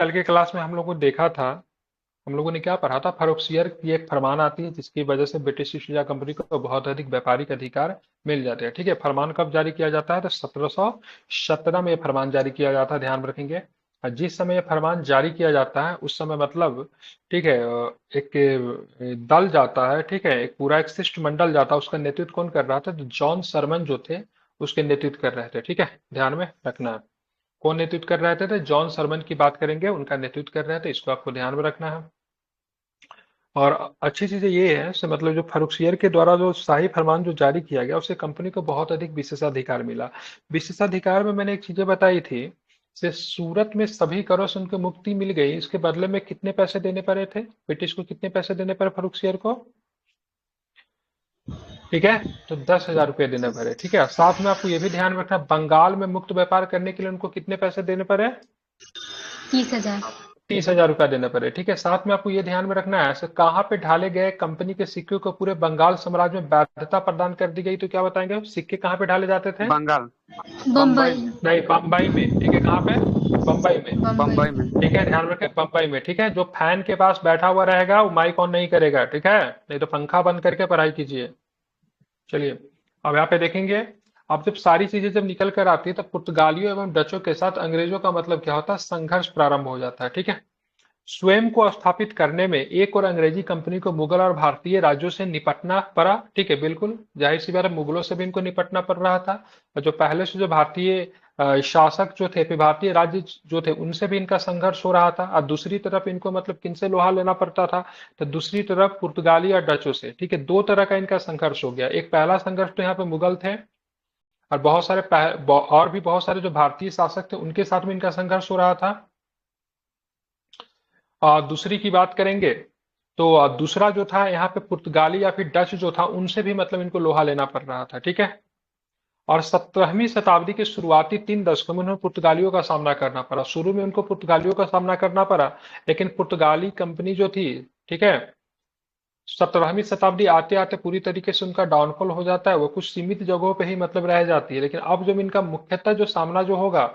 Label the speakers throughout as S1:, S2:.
S1: कल के क्लास में हम लोगों को देखा था, हम लोगों ने क्या पढ़ा था, फरोख्तियार की एक फरमान आती है जिसकी वजह से ब्रिटिश ईस्ट इंडिया कंपनी को बहुत अधिक व्यापारिक अधिकार मिल जाते हैं। ठीक है, फरमान कब जारी किया जाता है? तो 1717 में ये फरमान जारी किया जाता है, ध्यान रखेंगे। और जिस समय ये फरमान जारी किया जाता है उस समय मतलब, ठीक है, एक दल जाता है, ठीक है, एक पूरा एक शिष्टमंडल जाता है, उसका नेतृत्व कौन कर रहा था? तो जॉन सरमन जो थे उसके नेतृत्व कर रहे थे। ठीक है, ध्यान में रखना है। कौन नेतृत्व कर रहे थे? जॉन सरमन की बात करेंगे, उनका नेतृत्व कर रहे थे, इसको आपको ध्यान में रखना है। और अच्छी चीज़ ये है से मतलब जो फरुखसियर के द्वारा जो शाही फरमान जो जारी किया गया उससे कंपनी को बहुत अधिक विशेषाधिकार मिला। विशेषाधिकार में मैंने एक चीजें बताई थी, से सूरत में सभी करों से उनको मुक्ति मिल गई, इसके बदले में कितने पैसे देने पड़े थे ब्रिटिश को? कितने पैसे देने पड़े फरुखसियर को? ठीक है, तो 10,000 रुपये देने पड़े। ठीक है, साथ में आपको ये भी ध्यान रखना, बंगाल में मुक्त व्यापार करने के लिए उनको कितने पैसे देने पड़े?
S2: 30,000।
S1: 30,000 रुपया देने पड़े। ठीक है, साथ में आपको ये ध्यान में रखना है, कहाँ पे ढाले गए कंपनी के सिक्के को पूरे बंगाल साम्राज्य में वैधता प्रदान कर दी गई? तो क्या बताएंगे, सिक्के कहाँ पे ढाले जाते थे?
S3: बंगाल। बम्बई
S2: बम्बई।
S3: में।
S1: नहीं, बम्बई में। ठीक है, कहाँ पे? बम्बई में।
S2: बम्बई।
S3: बम्बई में।
S1: ठीक है, ध्यान रखें, बम्बई में। ठीक है, जो फैन के पास बैठा हुआ रहेगा वो माइक ऑन नहीं करेगा, ठीक है, नहीं तो पंखा बंद करके पढ़ाई कीजिए। चलिए, अब यहाँ पे देखेंगे, अब जब सारी चीजें जब निकल कर आती है तो पुर्तगालियों एवं डचों के साथ अंग्रेजों का मतलब क्या होता है? संघर्ष प्रारंभ हो जाता है। ठीक है, स्वयं को स्थापित करने में एक और अंग्रेजी कंपनी को मुगल और भारतीय राज्यों से निपटना पड़ा। ठीक है, बिल्कुल जाहिर सी बात है, मुगलों से भी इनको निपटना पड़ रहा था, और जो पहले से जो भारतीय शासक जो थे, फिर भारतीय राज्य जो थे, उनसे भी इनका संघर्ष हो रहा था। और दूसरी तरफ इनको मतलब किनसे लोहा लेना पड़ता था? तो दूसरी तरफ पुर्तगाली और डचों से। ठीक है, दो तरह का इनका संघर्ष हो गया। एक पहला संघर्ष तो यहाँ पे मुगल थे, और बहुत सारे और भी बहुत सारे जो भारतीय शासक थे उनके साथ में इनका संघर्ष हो रहा था। दूसरी की बात करेंगे तो दूसरा जो था यहाँ पे पुर्तगाली या फिर डच जो था, उनसे भी मतलब इनको लोहा लेना पड़ रहा था। ठीक है, और 17वीं शताब्दी के शुरुआती 3 दशकों में उन्हें पुर्तगालियों का सामना करना पड़ा। शुरू में उनको पुर्तगालियों का सामना करना पड़ा, लेकिन पुर्तगाली कंपनी जो थी, ठीक है, 17वीं शताब्दी आते आते पूरी तरीके से उनका डाउनफॉल हो जाता है, वो कुछ सीमित जगहों पे ही मतलब रह जाती है। लेकिन अब जब इनका मुख्यतः जो सामना जो होगा,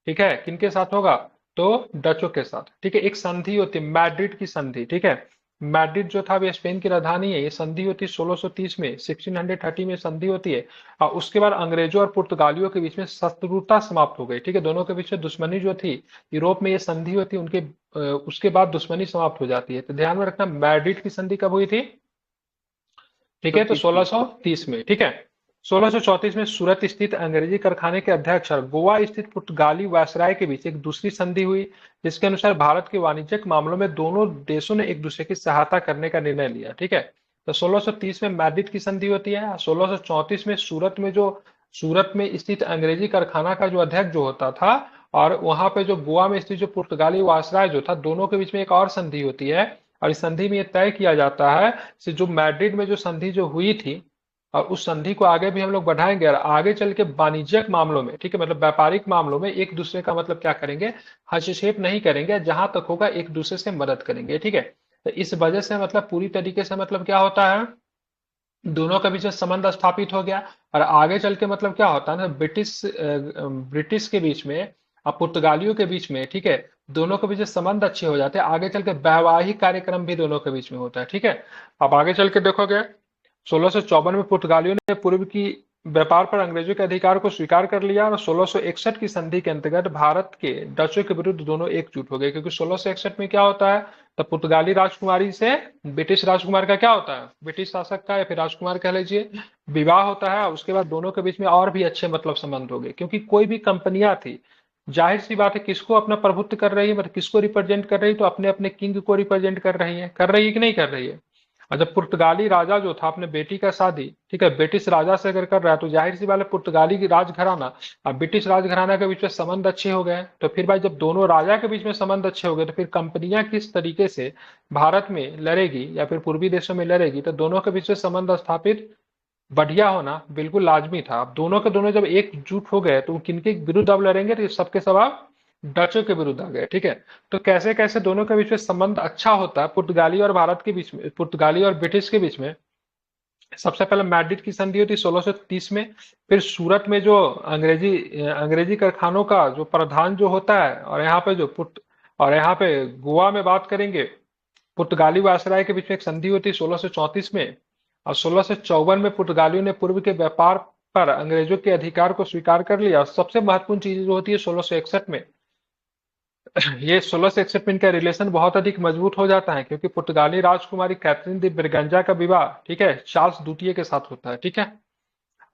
S1: ठीक है, किनके साथ होगा? तो डचों के साथ। ठीक है, एक संधि होती है मैड्रिड की संधि। ठीक है, मैड्रिड जो था वो स्पेन की राजधानी है, ये संधि होती है 1630 में, 1630 में संधि होती है। और उसके बाद अंग्रेजों और पुर्तगालियों के बीच में शत्रुता समाप्त हो गई। ठीक है, दोनों के बीच में दुश्मनी जो थी, यूरोप में ये संधि होती है उनके, उसके बाद दुश्मनी समाप्त हो जाती है। तो ध्यान में रखना, मैड्रिड की संधि कब हुई थी? ठीक
S3: तो
S1: है, तो
S3: 30 में।
S1: 1630 में। ठीक है, 1634 में सूरत स्थित अंग्रेजी कारखाने के अध्यक्ष और गोवा स्थित पुर्तगाली वायसराय के बीच एक दूसरी संधि हुई, जिसके अनुसार भारत के वाणिज्यिक मामलों में दोनों देशों ने एक दूसरे की सहायता करने का निर्णय लिया। ठीक है, तो 1630 में मैड्रिड की संधि होती है, 1634 में सूरत में स्थित अंग्रेजी कारखाना का जो अध्यक्ष जो होता था, और वहां पे जो गोवा में स्थित जो पुर्तगाली वायसराय जो था, दोनों के बीच में एक और संधि होती है। और इस संधि में यह तय किया जाता है से जो मैड्रिड में जो संधि जो हुई थी, और उस संधि को आगे भी हम लोग बढ़ाएंगे, और आगे चल के वाणिज्यिक मामलों में, ठीक है, मतलब व्यापारिक मामलों में एक दूसरे का मतलब क्या करेंगे? हस्तक्षेप नहीं करेंगे, जहां तक होगा एक दूसरे से मदद करेंगे। ठीक है, तो इस वजह से मतलब पूरी तरीके से मतलब क्या होता है, दोनों के बीच में संबंध स्थापित हो गया। और आगे चल के मतलब क्या होता है ना, ब्रिटिश के बीच में और पुर्तगालियों के बीच में, ठीक है, दोनों के बीच में संबंध अच्छे हो जाते हैं। आगे चल के वैवाहिक कार्यक्रम भी दोनों के बीच में होता है। ठीक है, अब आगे चल के देखोगे, 1654 में पुर्तगालियों ने पूर्व की व्यापार पर अंग्रेजों के अधिकार को स्वीकार कर लिया, और 1661 की संधि के अंतर्गत भारत के डचों के विरुद्ध दोनों एकजुट हो गए। क्योंकि 1661 में क्या होता है, तो पुर्तगाली राजकुमारी से ब्रिटिश राजकुमार का क्या होता है, ब्रिटिश शासक का या फिर राजकुमार कह लीजिए, विवाह होता है। उसके बाद दोनों के बीच में और भी अच्छे मतलब संबंध हो गए, क्योंकि कोई भी कंपनियां थी, जाहिर सी बात है किसको अपना प्रभुत्व कर रही है, मतलब किसको रिप्रेजेंट कर रही है? तो अपने अपने किंग को रिप्रेजेंट कर रही है, कर रही है कि नहीं कर रही है? और जब पुर्तगाली राजा जो था अपने बेटी का शादी, ठीक है, ब्रिटिश राजा से अगर कर रहा है, तो जाहिर सी बात है पुर्तगाली की राजघराना और ब्रिटिश राजघराना के बीच में संबंध अच्छे हो गए। तो फिर भाई जब दोनों राजा के बीच में संबंध अच्छे हो गए, तो फिर कंपनियां किस तरीके से भारत में लड़ेगी या फिर पूर्वी देशों में लड़ेगी? तो दोनों के बीच में संबंध स्थापित बढ़िया होना बिल्कुल लाजमी था। अब दोनों के दोनों जब एकजुट हो गए, तो किनके विरुद्ध अब लड़ेंगे? तो ये सबके सब अब डचों के विरुद्ध आ गए। ठीक है, तो कैसे कैसे दोनों के बीच में संबंध अच्छा होता है पुर्तगाली और भारत के बीच में, पुर्तगाली और ब्रिटिश के बीच में। सबसे पहले मैड्रिड की संधि होती 1630 में। फिर सूरत में जो अंग्रेजी अंग्रेजी कारखानों का जो प्रधान जो होता है, और यहाँ पे जो और यहाँ पे गोवा में बात करेंगे, पुर्तगाली वायसराय के बीच में एक संधि हुई थी 1634 में, और 1654 में पुर्तगालियों ने पूर्व के व्यापार पर अंग्रेजों के अधिकार को स्वीकार कर लिया। और सबसे महत्वपूर्ण चीज जो होती है 1661 में, ये 1661 में इनका रिलेशन बहुत अधिक मजबूत हो जाता है, क्योंकि पुर्तगाली राजकुमारी कैथरीन दी ब्रिगंजा का विवाह, ठीक है, चार्ल्स द्वितीय के साथ होता है, ठीक है।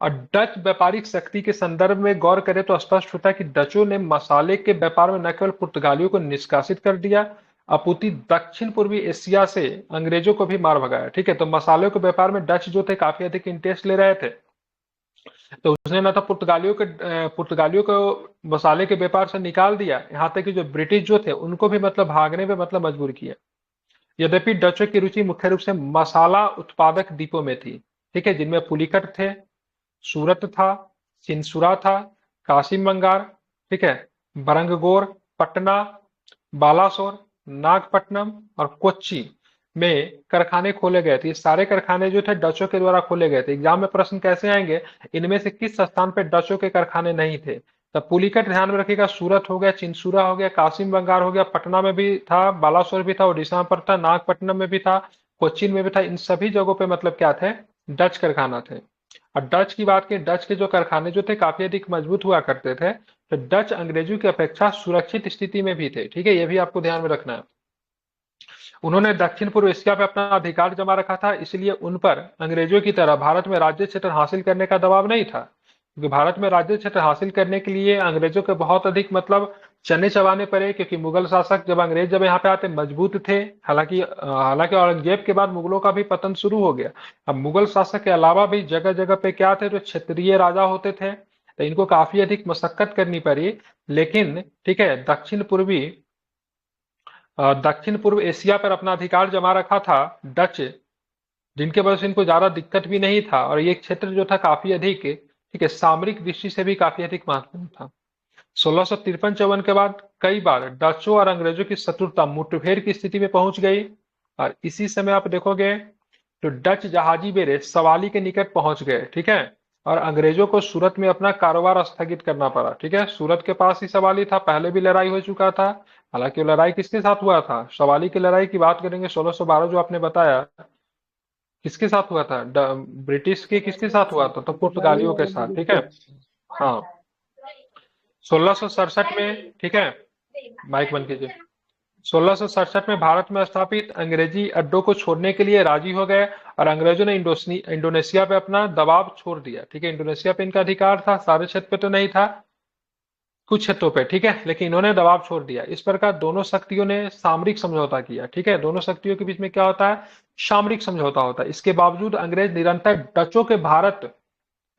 S1: और डच व्यापारिक शक्ति के संदर्भ में गौर करें तो स्पष्ट होता है कि डचों ने मसाले के व्यापार में न केवल पुर्तगालियों को निष्कासित कर दिया, अपितु दक्षिण पूर्वी एशिया से अंग्रेजों को भी मार भगाया, ठीक है। तो मसालों के व्यापार में डच जो थे काफी अधिक इंटरेस्ट ले रहे थे, तो उसने ना तो पुर्तगालियों को मसाले के व्यापार से निकाल दिया, यहाँ तक कि जो ब्रिटिश जो थे उनको भी मतलब भागने में मतलब मजबूर किया। यद्यपि डचों की रुचि मुख्य रूप से मसाला उत्पादक द्वीपों में थी, ठीक है, जिनमें पुलिकट थे, सूरत था, चिंसुरा था, कासिम बंगार, ठीक है, बरंगगोर, पटना, बालासोर, नागपट्टनम और कोच्चि में कारखाने खोले गए थे। ये सारे कारखाने जो थे डचों के द्वारा खोले गए थे। एग्जाम में प्रश्न कैसे आएंगे, इनमें से किस स्थान पर डचों के कारखाने नहीं थे। तो पुलिकट ध्यान में रखिएगा, सूरत हो गया, चिंसुरा हो गया, कासिम बंगार हो गया, पटना में भी था, बालासोर भी था, उड़ीसा में पड़ता, नागपट्टनम में भी था, कोच्चिन में भी था। इन सभी जगहों पे मतलब क्या थे, डच कारखाना थे। और डच की बात करें, डच के जो कारखाने जो थे काफी अधिक मजबूत हुआ करते थे, तो डच अंग्रेजों की अपेक्षा सुरक्षित स्थिति में भी थे, ठीक है, ये भी आपको ध्यान में रखना है। उन्होंने दक्षिण पूर्व एशिया पे अपना अधिकार जमा रखा था, इसलिए उन पर अंग्रेजों की तरह भारत में राज्य क्षेत्र हासिल करने का दबाव नहीं था, क्योंकि भारत में राज्य क्षेत्र हासिल करने के लिए अंग्रेजों के बहुत अधिक मतलब चने चबाने पड़े, क्योंकि मुगल शासक जब यहाँ पे आते मजबूत थे। हालांकि औरंगजेब के बाद मुगलों का भी पतन शुरू हो गया। अब मुगल शासक के अलावा भी जगह जगह पे क्या थे, जो क्षेत्रीय राजा होते थे, तो इनको काफी अधिक मशक्कत करनी पड़ी। लेकिन ठीक है, दक्षिण पूर्व एशिया पर अपना अधिकार जमा रखा था डच, जिनके वजह से इनको ज्यादा दिक्कत भी नहीं था। और ये क्षेत्र जो था काफी अधिक, ठीक है, सामरिक दृष्टि से भी काफी अधिक महत्वपूर्ण था। 1653-54 के बाद कई बार डचों और अंग्रेजों की शत्रुता मुठभेड़ की स्थिति में पहुंच गई, और इसी समय आप देखोगे तो डच जहाजी बेड़े सवाली के निकट पहुंच गए, ठीक है, और अंग्रेजों को सूरत में अपना कारोबार स्थगित करना पड़ा, ठीक है। सूरत के पास ही सवाली था, पहले भी लड़ाई हो चुका था। हालांकि वो लड़ाई किसके साथ हुआ था, सवाली की लड़ाई की बात करेंगे 1612 जो आपने बताया, किसके साथ हुआ था, ब्रिटिश के किसके साथ हुआ था, तो पुर्तगालियों के साथ, ठीक है। हाँ, 1667 में, ठीक है, माइक बंद कीजिए। 1667 में भारत में स्थापित अंग्रेजी अड्डों को छोड़ने के लिए राजी हो गए, और अंग्रेजों ने इंडोनेशिया पे अपना दबाव छोड़ दिया, ठीक है। इंडोनेशिया पे इनका अधिकार था, सारे क्षेत्र पे तो नहीं था, कुछ क्षेत्रों पे, ठीक है, लेकिन इन्होंने दबाव छोड़ दिया। इस प्रकार दोनों शक्तियों ने सामरिक समझौता किया, ठीक है। दोनों शक्तियों के बीच में क्या होता है, सामरिक समझौता होता है। इसके बावजूद अंग्रेज निरंतर डचों के भारत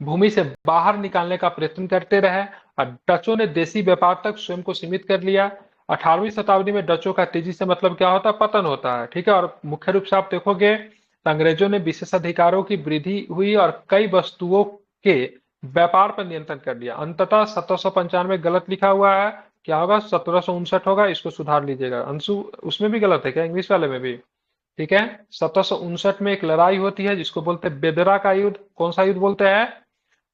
S1: भूमि से बाहर निकालने का प्रयत्न करते रहे, और डचों ने देशी व्यापार तक स्वयं को सीमित कर लिया। 18वीं शताब्दी में डचों का तेजी से मतलब क्या होता है, पतन होता है, ठीक है। और मुख्य रूप से आप देखोगे तो अंग्रेजों ने विशेषाधिकारों की वृद्धि हुई और कई वस्तुओं के व्यापार पर नियंत्रण कर लिया। अंततः 1795 गलत लिखा हुआ है, क्या होगा, 1759 होगा, इसको सुधार लीजिएगा। अंशु, उसमें भी गलत है क्या, इंग्लिश वाले में भी, ठीक है। 1759 में एक लड़ाई होती है जिसको बोलते हैं बेदरा का युद्ध। कौन सा युद्ध बोलते हैं,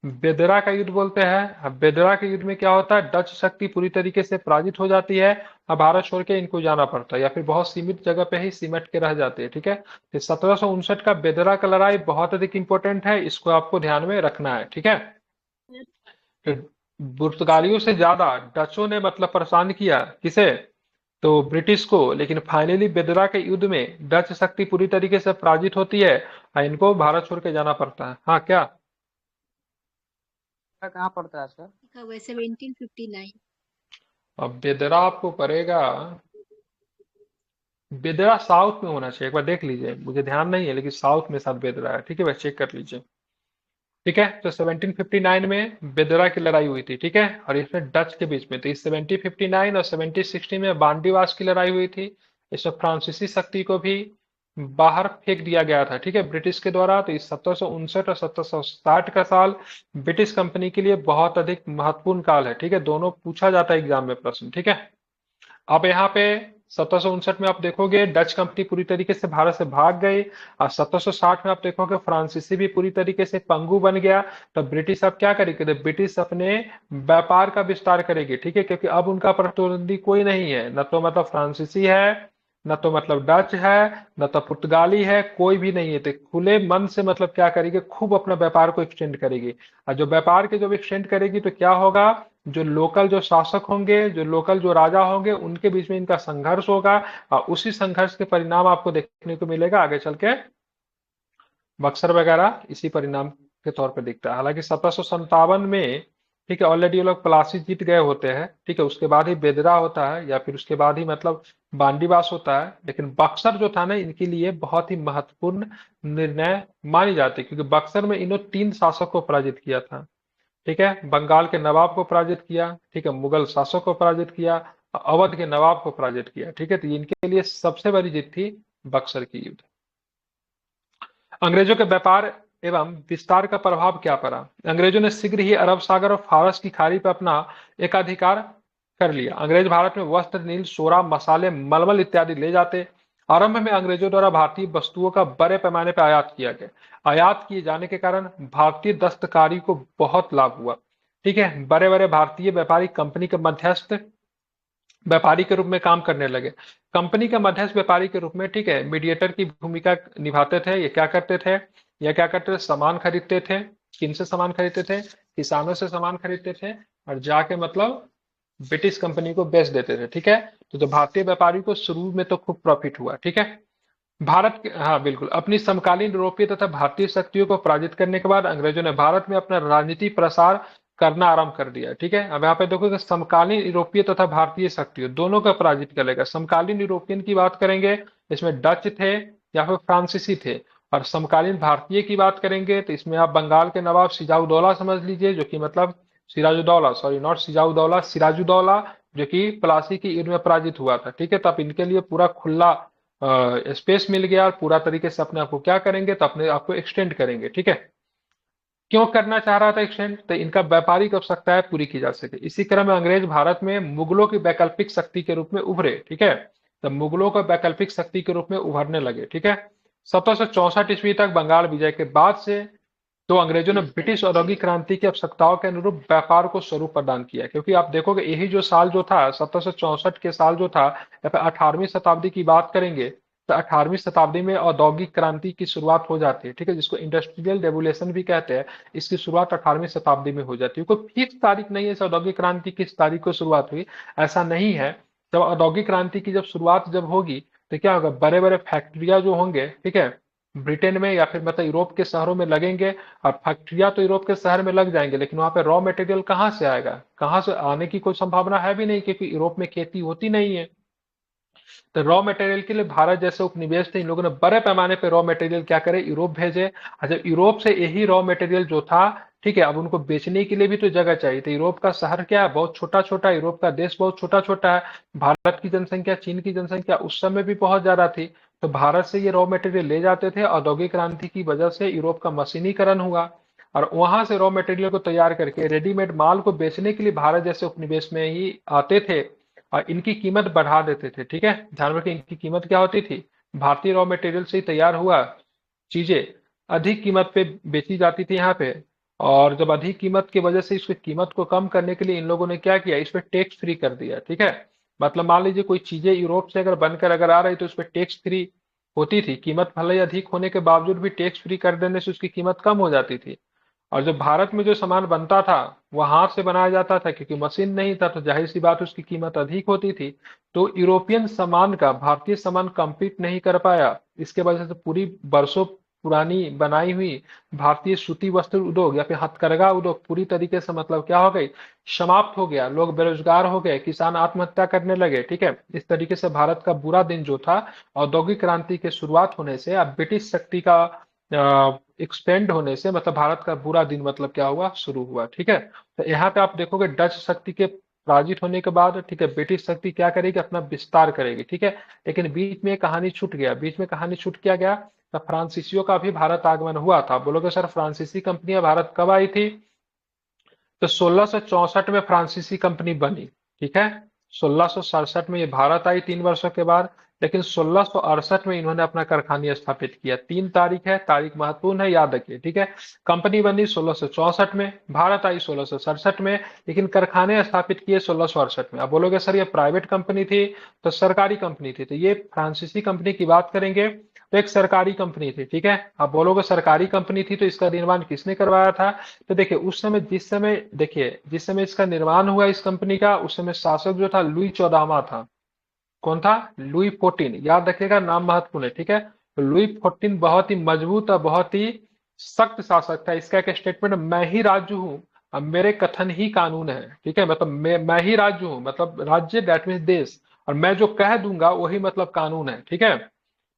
S1: बेदरा का युद्ध बोलते हैं। अब बेदरा के युद्ध में क्या होता है, डच शक्ति पूरी तरीके से पराजित हो जाती है, अब भारत छोड़ के इनको जाना पड़ता है, या फिर बहुत सीमित जगह पे ही सिमट के रह जाते हैं, ठीक है। तो 1759 का बेदरा का लड़ाई बहुत अधिक इंपॉर्टेंट है, इसको आपको ध्यान में रखना है, ठीक है। तो पुर्तगालियों से ज्यादा डचों ने मतलब परेशान किया किसे, तो ब्रिटिश को। लेकिन फाइनली बेदरा के युद्ध में डच शक्ति पूरी तरीके से पराजित होती है, और इनको भारत छोड़ के जाना पड़ता है। हाँ, क्या
S3: कहाँ पड़ता है सर?
S2: लिखा हुआ है 1759।
S1: अब बेदरा आपको पड़ेगा, बेदरा साउथ में होना चाहिए, एक बार देख लीजिए, मुझे ध्यान नहीं है, लेकिन साउथ में साथ बेदरा है, ठीक है, बस चेक कर लीजिए, ठीक है। तो 1759 में बेदरा की लड़ाई हुई थी, ठीक है, और इसमें डच के बीच में थी। 1759 और 1760 में बांडीवास की लड़ाई हुई थी, इसमें फ्रांसीसी शक्ति को भी बाहर फेंक दिया गया था, ठीक है, ब्रिटिश के द्वारा। तो इस 1759 और 1760 का साल ब्रिटिश कंपनी के लिए बहुत अधिक महत्वपूर्ण काल है, ठीक है, दोनों पूछा जाता है एग्जाम में प्रश्न, ठीक है। अब यहाँ पे 1759 में आप देखोगे डच कंपनी पूरी तरीके से भारत से भाग गई, और 1760 में आप देखोगे फ्रांसीसी भी पूरी तरीके से पंगु बन गया। तो ब्रिटिश अब क्या करेगी, तो ब्रिटिश अपने व्यापार का विस्तार करेगी, ठीक है, क्योंकि अब उनका प्रतिद्वंदी कोई नहीं है, न तो मतलब फ्रांसीसी है, न तो मतलब डच है, न तो पुर्तगाली है, कोई भी नहीं है। तो खुले मन से मतलब क्या करेगी, खूब अपना व्यापार को एक्सटेंड करेगी। और जो व्यापार के जब एक्सटेंड करेगी तो क्या होगा, जो लोकल जो शासक होंगे, जो लोकल जो राजा होंगे, उनके बीच में इनका संघर्ष होगा, और उसी संघर्ष के परिणाम आपको देखने को मिलेगा आगे चल के बक्सर वगैरह इसी परिणाम के तौर पर दिखता है। हालांकि 1757 में, ठीक है, ऑलरेडी ये लोग प्लासी जीत गए होते हैं, ठीक है, उसके बाद ही बेदरा होता है, या फिर उसके बाद ही मतलब बांडीवास होता है। लेकिन बक्सर जो था ना, इनके लिए बहुत ही महत्वपूर्ण निर्णय मानी जाती है, क्योंकि बक्सर में इन्होंने 3 शासक को पराजित किया था, ठीक है, बंगाल के नवाब को पराजित किया, ठीक है, मुगल शासक को पराजित किया, अवध के नवाब को पराजित किया, ठीक है। तो इनके लिए सबसे बड़ी जीत थी बक्सर की युद्ध। अंग्रेजों के व्यापार एवं विस्तार का प्रभाव क्या पड़ा। अंग्रेजों ने शीघ्र ही अरब सागर और फारस की खाड़ी पर अपना एकाधिकार कर लिया। अंग्रेज भारत में वस्त्र, नील, सोरा, मसाले, मलमल इत्यादि ले जाते। आरंभ में अंग्रेजों द्वारा भारतीय वस्तुओं का बड़े पैमाने पर आयात किया गया। आयात किए जाने के कारण भारतीय दस्तकारी को बहुत लाभ हुआ, ठीक है। बड़े बड़े भारतीय व्यापारी कंपनी के मध्यस्थ व्यापारी के रूप में काम करने लगे। कंपनी का मध्यस्थ व्यापारी के रूप में, ठीक है, मीडिएटर की भूमिका निभाते थे। ये क्या करते थे, ये क्या करते थे, सामान खरीदते थे। किनसे सामान खरीदते थे, किसानों से सामान खरीदते थे, और जाके मतलब ब्रिटिश कंपनी को बेच देते थे, ठीक है। तो जो भारतीय व्यापारी को शुरू में तो खूब प्रॉफिट हुआ, ठीक है। भारत के, हाँ बिल्कुल, अपनी समकालीन यूरोपीय तथा भारतीय शक्तियों को पराजित करने के बाद अंग्रेजों ने भारत में अपना राजनीति प्रसार करना आरंभ कर दिया, ठीक है। अब यहाँ पे देखो कि समकालीन यूरोपीय तथा भारतीय शक्तियों दोनों का पराजित करेगा। समकालीन यूरोपियन की बात करेंगे, इसमें डच थे या फिर फ्रांसीसी थे। और समकालीन भारतीय की बात करेंगे तो इसमें आप बंगाल के नवाब सिराजुद्दौला समझ लीजिए, जो कि मतलब सिराजुद्दौला, सॉरी नॉट सिराजुद्दौला, सिराजुद्दौला, जो कि प्लासी की युद्ध में पराजित हुआ था, ठीक है। तब इनके लिए पूरा खुला स्पेस मिल गया, और पूरा तरीके से अपने आप को क्या करेंगे, तो अपने आप को एक्सटेंड करेंगे, ठीक है। क्यों करना चाह रहा था एक्सटेंड, तो इनका व्यापारिक आवश्यकताएं पूरी की जा सके। इसी क्रम में अंग्रेज भारत में मुगलों की वैकल्पिक शक्ति के रूप में उभरे, ठीक है। तो मुगलों का वैकल्पिक शक्ति के रूप में उभरने लगे, ठीक है। 1764 ईस्वी तक बंगाल विजय के बाद से तो अंग्रेजों ने ब्रिटिश औद्योगिक क्रांति की आवश्यकताओं के अनुरूप व्यापार को स्वरूप प्रदान किया, क्योंकि आप देखोगे यही जो साल जो था 1764 के साल जो था, या फिर 18वीं शताब्दी की बात करेंगे, तो 18वीं शताब्दी में औद्योगिक क्रांति की शुरुआत हो जाती है, ठीक है, जिसको इंडस्ट्रियल रेवोल्यूशन भी कहते हैं। इसकी शुरुआत 18वीं शताब्दी में हो जाती है। कोई फिक्स तारीख नहीं है इस औद्योगिक क्रांति किस तारीख को शुरुआत हुई, ऐसा नहीं है। जब औद्योगिक क्रांति की जब शुरुआत जब होगी, तो क्या होगा, बड़े बड़े फैक्ट्रियां जो होंगे, ठीक है, ब्रिटेन में या फिर मतलब यूरोप के शहरों में लगेंगे। और फैक्ट्रियां तो यूरोप के शहर में लग जाएंगे, लेकिन वहां पे रॉ मटेरियल कहाँ से आएगा, कहाँ से आने की कोई संभावना है भी नहीं, क्योंकि यूरोप में खेती होती नहीं है। तो रॉ मटेरियल के लिए भारत जैसे उपनिवेश थे, इन लोगों ने बड़े पैमाने पे रॉ मटेरियल क्या करे, यूरोप भेजे। और जब यूरोप से यही रॉ मटेरियल जो था, ठीक है, अब उनको बेचने के लिए भी तो जगह चाहिए। तो यूरोप का शहर क्या है, बहुत छोटा छोटा, यूरोप का देश बहुत छोटा छोटा है। भारत की जनसंख्या, चीन की जनसंख्या उस समय भी बहुत ज्यादा थी। तो भारत से ये रॉ मटेरियल ले जाते थे। औद्योगिक क्रांति की वजह से यूरोप का मशीनीकरण हुआ, और वहां से रॉ मटेरियल को तैयार करके रेडीमेड माल को बेचने के लिए भारत जैसे उपनिवेश में ही आते थे, और इनकी कीमत बढ़ा देते थे, ठीक है। ध्यान रखिए, इनकी कीमत क्या होती थी, भारतीय रॉ मटेरियल से ही तैयार हुआ चीजें अधिक कीमत पे बेची जाती थी यहाँ पे। और जब अधिक कीमत की वजह से इसकी कीमत को कम करने के लिए इन लोगों ने क्या किया, इस पे टैक्स फ्री कर दिया, ठीक है। मतलब मान लीजिए कोई चीजें यूरोप से अगर बनकर अगर आ रही तो उस पर टैक्स फ्री होती थी। कीमत भले ही अधिक होने के बावजूद भी टैक्स फ्री कर देने से उसकी कीमत कम हो जाती थी। और जब भारत में जो सामान बनता था वो हाथ से बनाया जाता था, क्योंकि मशीन नहीं था, तो जाहिर सी बात उसकी कीमत अधिक होती थी। तो यूरोपियन सामान का भारतीय सामान compete नहीं कर पाया। इसके वजह से पूरी बरसों पुरानी बनाई हुई भारतीय सूती वस्त्र उद्योग या फिर हथकरघा उद्योग पूरी तरीके से मतलब क्या हो गई, समाप्त हो गया। लोग बेरोजगार हो गए, किसान आत्महत्या करने लगे, ठीक है। इस तरीके से भारत का बुरा दिन जो था औद्योगिक क्रांति के शुरुआत होने से, अब ब्रिटिश शक्ति का एक्सपेंड होने से, मतलब भारत का बुरा दिन मतलब क्या हुआ, शुरू हुआ, ठीक है। तो यहाँ पे आप देखोगे डच शक्ति के पराजित होने के बाद, ठीक है, ब्रिटिश शक्ति क्या करेगी, अपना विस्तार करेगी, ठीक है। लेकिन बीच में कहानी छूट गया, बीच में कहानी छूट क्या गया, तब फ्रांसीसियों का भी भारत आगमन हुआ था। बोलोगे सर फ्रांसीसी कंपनियां भारत कब आई थी, तो 1664 में फ्रांसीसी कंपनी बनी, ठीक है। 1667 में ये भारत आई 3 वर्षों के बाद, लेकिन 1668 में इन्होंने अपना कारखाना स्थापित किया। 3 तारीख है, तारीख महत्वपूर्ण है, याद रखिए, ठीक है। कंपनी बनी 1664 में, भारत आई 1667 में, लेकिन कारखाने स्थापित किए 1668 में। अब बोलोगे सर ये प्राइवेट कंपनी थी तो सरकारी कंपनी थी, तो ये फ्रांसीसी कंपनी की बात करेंगे तो एक सरकारी कंपनी थी, ठीक है। अब बोलोगे सरकारी कंपनी थी तो इसका निर्माण किसने करवाया था, तो देखिए उस समय जिस समय इसका निर्माण हुआ इस कंपनी का, उस समय शासक जो था लुई 14वां था। कौन था? लुई 14, याद रखिएगा, नाम महत्वपूर्ण है, ठीक है। तो लुई 14 बहुत ही मजबूत और बहुत ही सख्त शासक था। इसका एक स्टेटमेंट, मैं ही राज्य हूँ और मेरे कथन ही कानून है, ठीक है। मतलब मैं ही राज्य हूँ, मतलब राज्य दैट मीन्स देश, और मैं जो कह दूंगा वही मतलब कानून है, ठीक है।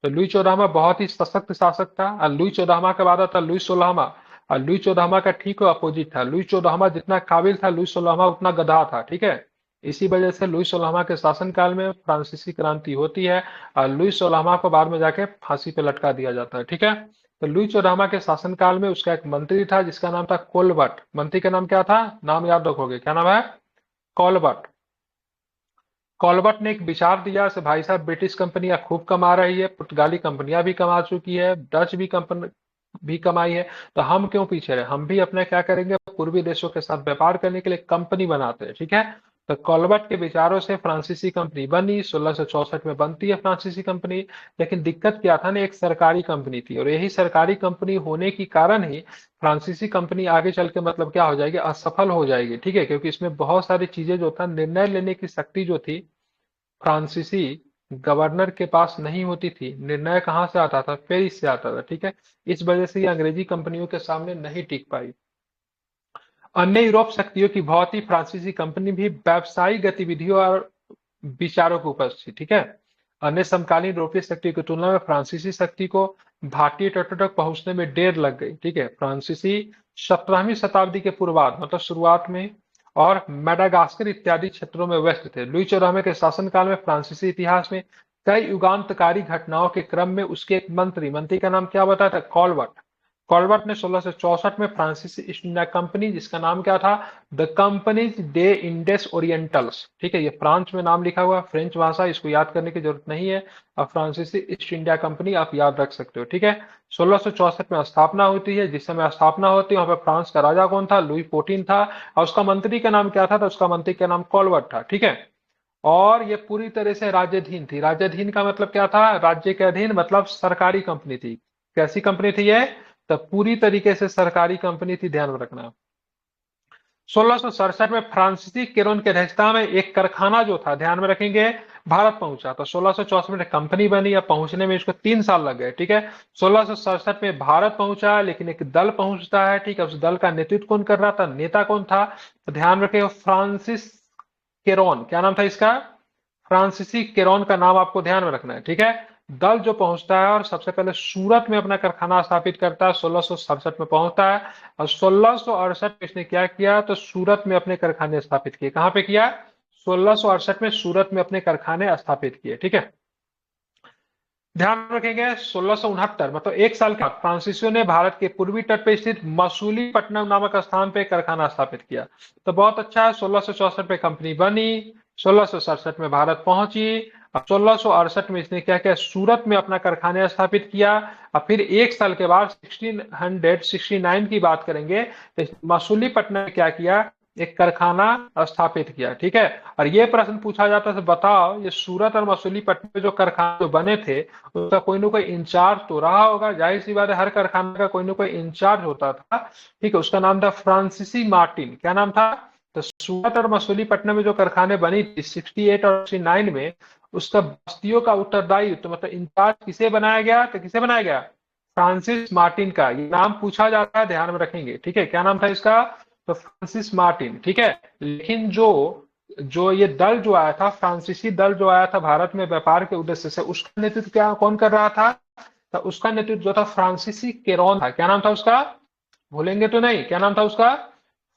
S1: तो लुई 14वां बहुत ही सशक्त शासक था। और लुई 14वां के बाद आता लुई 16वां, और लुई 14वां का ठीक अपोजिट था। लुई 14वां जितना काबिल था, लुई 16वां उतना गधा था, ठीक है। इसी वजह से लुई 16वां के शासनकाल में फ्रांसीसी क्रांति होती है, और लुई 16वां को बाद में जाके फांसी पे लटका दिया जाता है, ठीक है। तो लुई 14वां के शासनकाल में उसका एक मंत्री था जिसका नाम था कोलबर्ट। मंत्री का नाम क्या था? नाम याद रखोगे, क्या नाम है? कॉलबर्ट। कॉलबर्ट ने एक विचार दिया से भाई साहब ब्रिटिश कंपनियां खूब कमा रही है, पुर्तगाली कंपनियां भी कमा चुकी है, डच भी कंपनी भी कमाई है, तो हम क्यों पीछे रहे, हम भी अपने क्या करेंगे, पूर्वी देशों के साथ व्यापार करने के लिए कंपनी बनाते हैं, ठीक है। तो कॉलबर्ट के विचारों से फ्रांसीसी कंपनी बनी, 1664 में बनती है फ्रांसीसी कंपनी। लेकिन दिक्कत क्या था ना, एक सरकारी कंपनी थी, और यही सरकारी कंपनी होने के कारण ही फ्रांसीसी कंपनी आगे चल के मतलब क्या हो जाएगी, असफल हो जाएगी, ठीक है। क्योंकि इसमें बहुत सारी चीजें जो था, निर्णय लेने की शक्ति जो थी फ्रांसीसी गवर्नर के पास नहीं होती थी। निर्णय कहाँ से आता था? पेरिस से आता था, ठीक है। इस वजह से ये अंग्रेजी कंपनियों के सामने नहीं टिक पाई। अन्य यूरोप शक्तियों की भांति फ्रांसीसी कंपनी भी व्यावसायिक गतिविधियों और विचारों के उपज थी, ठीक है। अन्य समकालीन यूरोपीय शक्तियों की तुलना में फ्रांसीसी शक्ति को भारतीय तटों तक पहुंचने में देर लग गई, ठीक है। फ्रांसीसी 17वीं शताब्दी के पूर्वार्ध मतलब शुरुआत में और मेडागास्कर इत्यादि क्षेत्रों में व्यस्त थे। लुई 14वें के शासनकाल में फ्रांसीसी इतिहास में कई युगांतकारी घटनाओं के क्रम में उसके एक मंत्री का नाम क्या बताया था? कॉलबर्ट। कॉलबर्ट ने 1664 में फ्रांसीसी ईस्ट इंडिया कंपनी, जिसका नाम क्या था? द कंपनीज डे इंडेस ओरिएंटल्स, ठीक है। ये फ्रांस में नाम लिखा हुआ, फ्रेंच भाषा, इसको याद करने की जरूरत नहीं है। अब फ्रांसीसी ईस्ट इंडिया कंपनी आप याद रख सकते हो, ठीक है। 1664 में स्थापना होती है। जिस समय स्थापना होती है वहां पर फ्रांस का राजा कौन था? लुई 14 था। और उसका मंत्री का नाम क्या था? तो उसका मंत्री का नाम कॉलबर्ट था, ठीक है। और ये पूरी तरह से राज्याधीन थी। राज्याधीन का मतलब क्या था? राज्य के अधीन, मतलब सरकारी कंपनी थी। कैसी कंपनी थी ये? तो पूरी तरीके से सरकारी कंपनी थी, ध्यान में रखना। 1667 में फ्रांसीसी केरोन की अध्यक्षता में एक कारखाना जो था, ध्यान में रखेंगे, भारत पहुंचा। तो 1664 में कंपनी बनी, या पहुंचने में इसको 3 साल लग गए, ठीक है। 1667 में भारत पहुंचा, लेकिन एक दल पहुंचता है, ठीक है। उस दल का नेतृत्व कौन कर रहा था? नेता कौन था? तो ध्यान रखें, फ्रांसिस केरोन। क्या नाम था इसका? फ्रांसीसी केरोन का नाम आपको ध्यान में रखना है, ठीक है। दल जो पहुंचता है और सबसे पहले सूरत में अपना कारखाना स्थापित करता है, 1667 में पहुंचता है। और 1668 में इसने क्या किया? तो सूरत में अपने कारखाने स्थापित किए। कहां पे किया? 1668 में सूरत में अपने कारखाने स्थापित किए, ठीक है। ध्यान रखेंगे 1669 मतलब 1 साल के बाद फ्रांसीसियों ने भारत के पूर्वी तट पर स्थित मसूलीपट्टनम नामक स्थान पे कारखाना स्थापित किया। तो बहुत अच्छा है, 1664 में कंपनी बनी, 1667 में भारत पहुंची, अब 1668 में इसने क्या किया? सूरत में अपना कारखाना स्थापित किया। और फिर 1 साल के बाद 1669 की बात करेंगे तो मसूलीपट्टनम में क्या किया? एक कारखाना स्थापित किया, ठीक है। और ये प्रश्न पूछा जाता है, बताओ ये सूरत और मसूलीपट्टनम में जो कारखाने जो बने थे उसका कोई ना कोई इंचार्ज तो रहा होगा, जाहिर सी बात है, हर कारखाने का कोई ना कोई इंचार्ज होता था, ठीक है। उसका नाम था फ्रांसीसी मार्टिन। क्या नाम था? तो सूरत और मसूलीपट्टनम में जो कारखाने बनी थी 68 और 69 में, उसका बस्तियों का उत्तरदायी तो मतलब इंचार्ज किसे बनाया गया? तो किसे बनाया गया? फ्रांसिस मार्टिन का। ये नाम पूछा जाता है, ध्यान में रखेंगे, ठीक है। क्या नाम था इसका? तो फ्रांसिस मार्टिन, ठीक है। लेकिन जो जो ये दल जो आया था, फ्रांसीसी दल जो आया था भारत में व्यापार के उद्देश्य से, उसका नेतृत्व क्या कौन कर रहा था? तो उसका नेतृत्व जो था फ्रांसीसी केरोन था। क्या नाम था उसका? भूलेंगे तो नहीं, क्या नाम था उसका?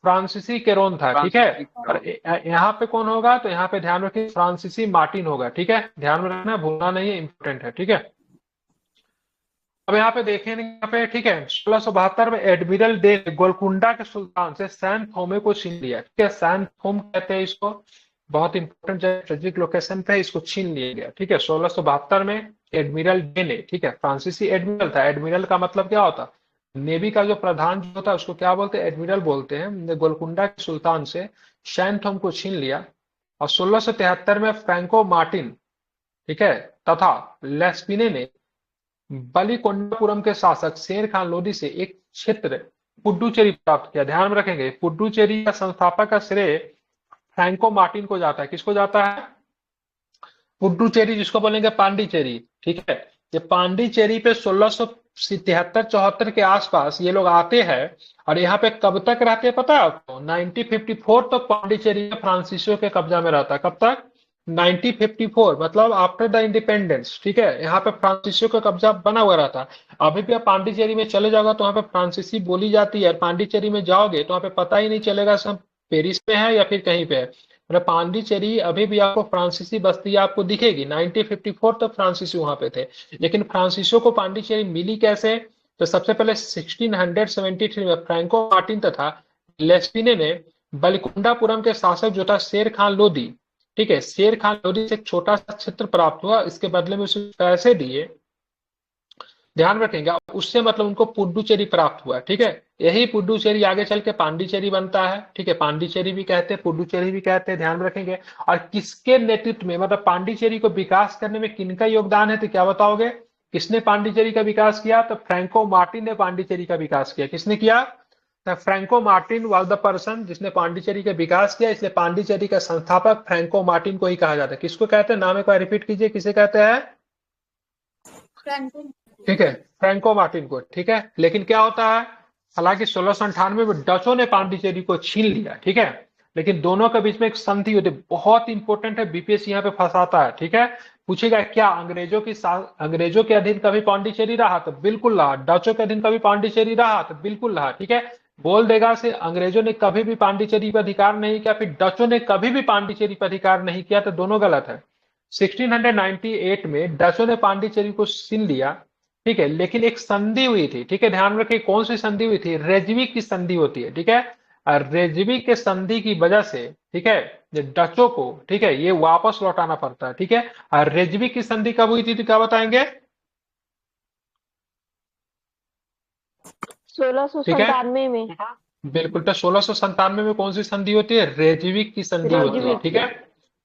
S1: फ्रांसीसी केरोन था, ठीक है। और यहाँ पे कौन होगा? तो यहाँ पे ध्यान रखिए फ्रांसीसी मार्टिन होगा, ठीक है। ध्यान में रखना, भूलना नहीं है, इंपॉर्टेंट है, ठीक है। अब यहाँ पे देखेंगे, यहाँ पे ठीक है, 1672 में एडमिरल डे गोलकुंडा के सुल्तान से सैन थोमे को छीन लिया, ठीक है। सैन थोम कहते हैं इसको, बहुत इंपॉर्टेंट स्ट्रेटेजिक लोकेशन पे इसको छीन लिया गया। ठीक है, 1672 में एडमिरल डे ने, ठीक है, फ्रांसीसी एडमिरल था। एडमिरल का मतलब क्या होता? नेवी का जो प्रधान जो होता है उसको क्या बोलते हैं? एडमिरल बोलते हैं। गोलकुंडा के सुल्तान से शैनथोम को छीन लिया। और 1673 में फ्रैंको मार्टिन, ठीक है, तथा लेस्पिने ने बलिकोंडापुरम के शासक शेर खान लोदी से एक क्षेत्र पुडुचेरी प्राप्त किया। ध्यान में रखेंगे, पुडुचेरी का संस्थापक का श्रेय फ्रैंको मार्टिन को जाता है। किसको जाता है? पुडुचेरी, जिसको बोलेंगे पांडिचेरी। ठीक है, ये पांडिचेरी पे 1673-74 के आसपास ये लोग आते हैं। और यहाँ पे कब तक रहते हैं पता है आपको? 1954 तक पांडिचेरी में फ्रांसीसियों के कब्जा में रहता है। कब तक? 1954, मतलब आफ्टर द इंडिपेंडेंस। ठीक है, यहाँ पे फ्रांसीसियों का कब्जा बना हुआ रहता है। अभी भी आप पांडिचेरी में चले जाओगे तो वहाँ पे फ्रांसीसी बोली जाती है। पांडिचेरी में जाओगे तो वहाँ पे पता ही नहीं चलेगा सब पेरिस में है या फिर कहीं पे है। मतलब पांडिचेरी अभी भी आपको फ्रांसीसी बस्ती आपको दिखेगी। 1954 तक फ्रांसीसी वहां पे थे। लेकिन फ्रांसीसियों को पांडिचेरी मिली कैसे? तो सबसे पहले 1673 में फ्रैंको मार्टिन तथा लेस्पिने ने बलिकुंडापुरम के शासक जो था शेर खान लोदी, ठीक है, शेर खान लोदी से एक छोटा सा क्षेत्र प्राप्त हुआ। इसके बदले में उसे पैसे दिए। ध्यान रखेंगे, उससे मतलब उनको पुडुचेरी प्राप्त हुआ। ठीक है, यही पुडुचेरी आगे चल के पांडिचेरी बनता है। ठीक है, पांडिचेरी भी कहते हैं, पुडुचेरी भी कहते हैं। ध्यान रखेंगे। और किसके नेतृत्व में, मतलब पांडिचेरी को विकास करने में किनका योगदान है, तो क्या बताओगे? किसने पांडिचेरी का विकास किया? तो फ्रैंको मार्टिन ने पांडिचेरी का विकास किया। किसने किया? तो Franco Martin was the person जिसने पांडिचेरी का विकास किया। इसलिए पांडिचेरी का संस्थापक फ्रैंको मार्टिन को ही कहा जाता है। किसको कहते हैं? नाम एक बार रिपीट कीजिए, किसे कहते हैं?
S2: फ्रैंको।
S1: ठीक है, फ्रैंको मार्टिन को। ठीक है, लेकिन क्या होता है, हालांकि 1698 में डचों ने पांडिचेरी को छीन लिया। ठीक है, लेकिन दोनों के बीच में एक संधि होती है, बहुत इंपॉर्टेंट है, बीपीएससी यहाँ पे फंसाता है। ठीक है, पूछेगा क्या अंग्रेजों के अधीन कभी पांडिचेरी रहा? तो बिल्कुल रहा। डचों के अधीन कभी पांडिचेरी रहा? तो बिल्कुल रहा। ठीक है, बोल देगा से अंग्रेजों ने कभी भी पांडिचेरी पर अधिकार नहीं किया, फिर डचों ने कभी भी पांडिचेरी पर अधिकार नहीं किया, तो दोनों गलत है। 1698 में डचों ने पांडिचेरी को छीन लिया। ठीक है, लेकिन एक संधि हुई थी। ठीक है, ध्यान रखिए कौन सी संधि हुई थी? रेजविक की संधि होती है। ठीक है, और रेजविक के संधि की वजह से, ठीक है, ये डचों को, ठीक है, ये वापस लौटाना पड़ता है। ठीक है, और रेजविक की संधि कब हुई थी तो क्या बताएंगे?
S3: सोलह सौ
S1: ठीक है,
S3: संतानवे में।
S1: बिल्कुल। तो 1697 में कौन सी संधि होती है? रेजविक की संधि होती है।
S3: रेजिविक।
S1: ठीक है,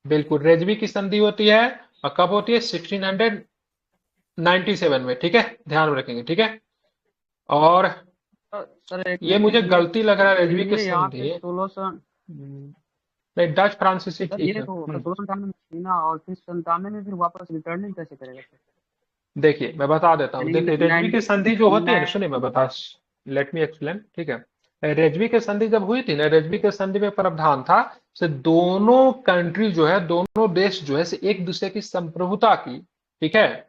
S1: बिल्कुल, रेजविक की संधि होती है। और कब होती है? 1697 में। ठीक है, ध्यान में रखेंगे। ठीक है, और
S4: सर एक
S1: ये
S4: मिनट
S1: मुझे
S4: ये
S1: गलती लग रहा है, रेजवी की
S4: ये यहाँ पे
S1: संधि।
S4: 1600
S1: नहीं, डच फ्रांसीसी
S4: सर
S1: ठीक
S4: ये
S1: है।
S4: तो 1697 में छीना और फिर 97 में फिर वापस रिटर्निंग कैसे करेगा सर?
S1: देखिए मैं बता देता हूँ।
S4: यानी
S1: देखिए रेजवी की संधि जो होती है ना, सुनिए मैं बता, लेट मी एक्सप्लेन। ठीक है, रेजवी की संधि जब हुई थी ना, रेजवी की संधि में प्रावधान था से दोनों कंट्री जो है, दोनों देश जो है से एक दूसरे की संप्रभुता की, ठीक है,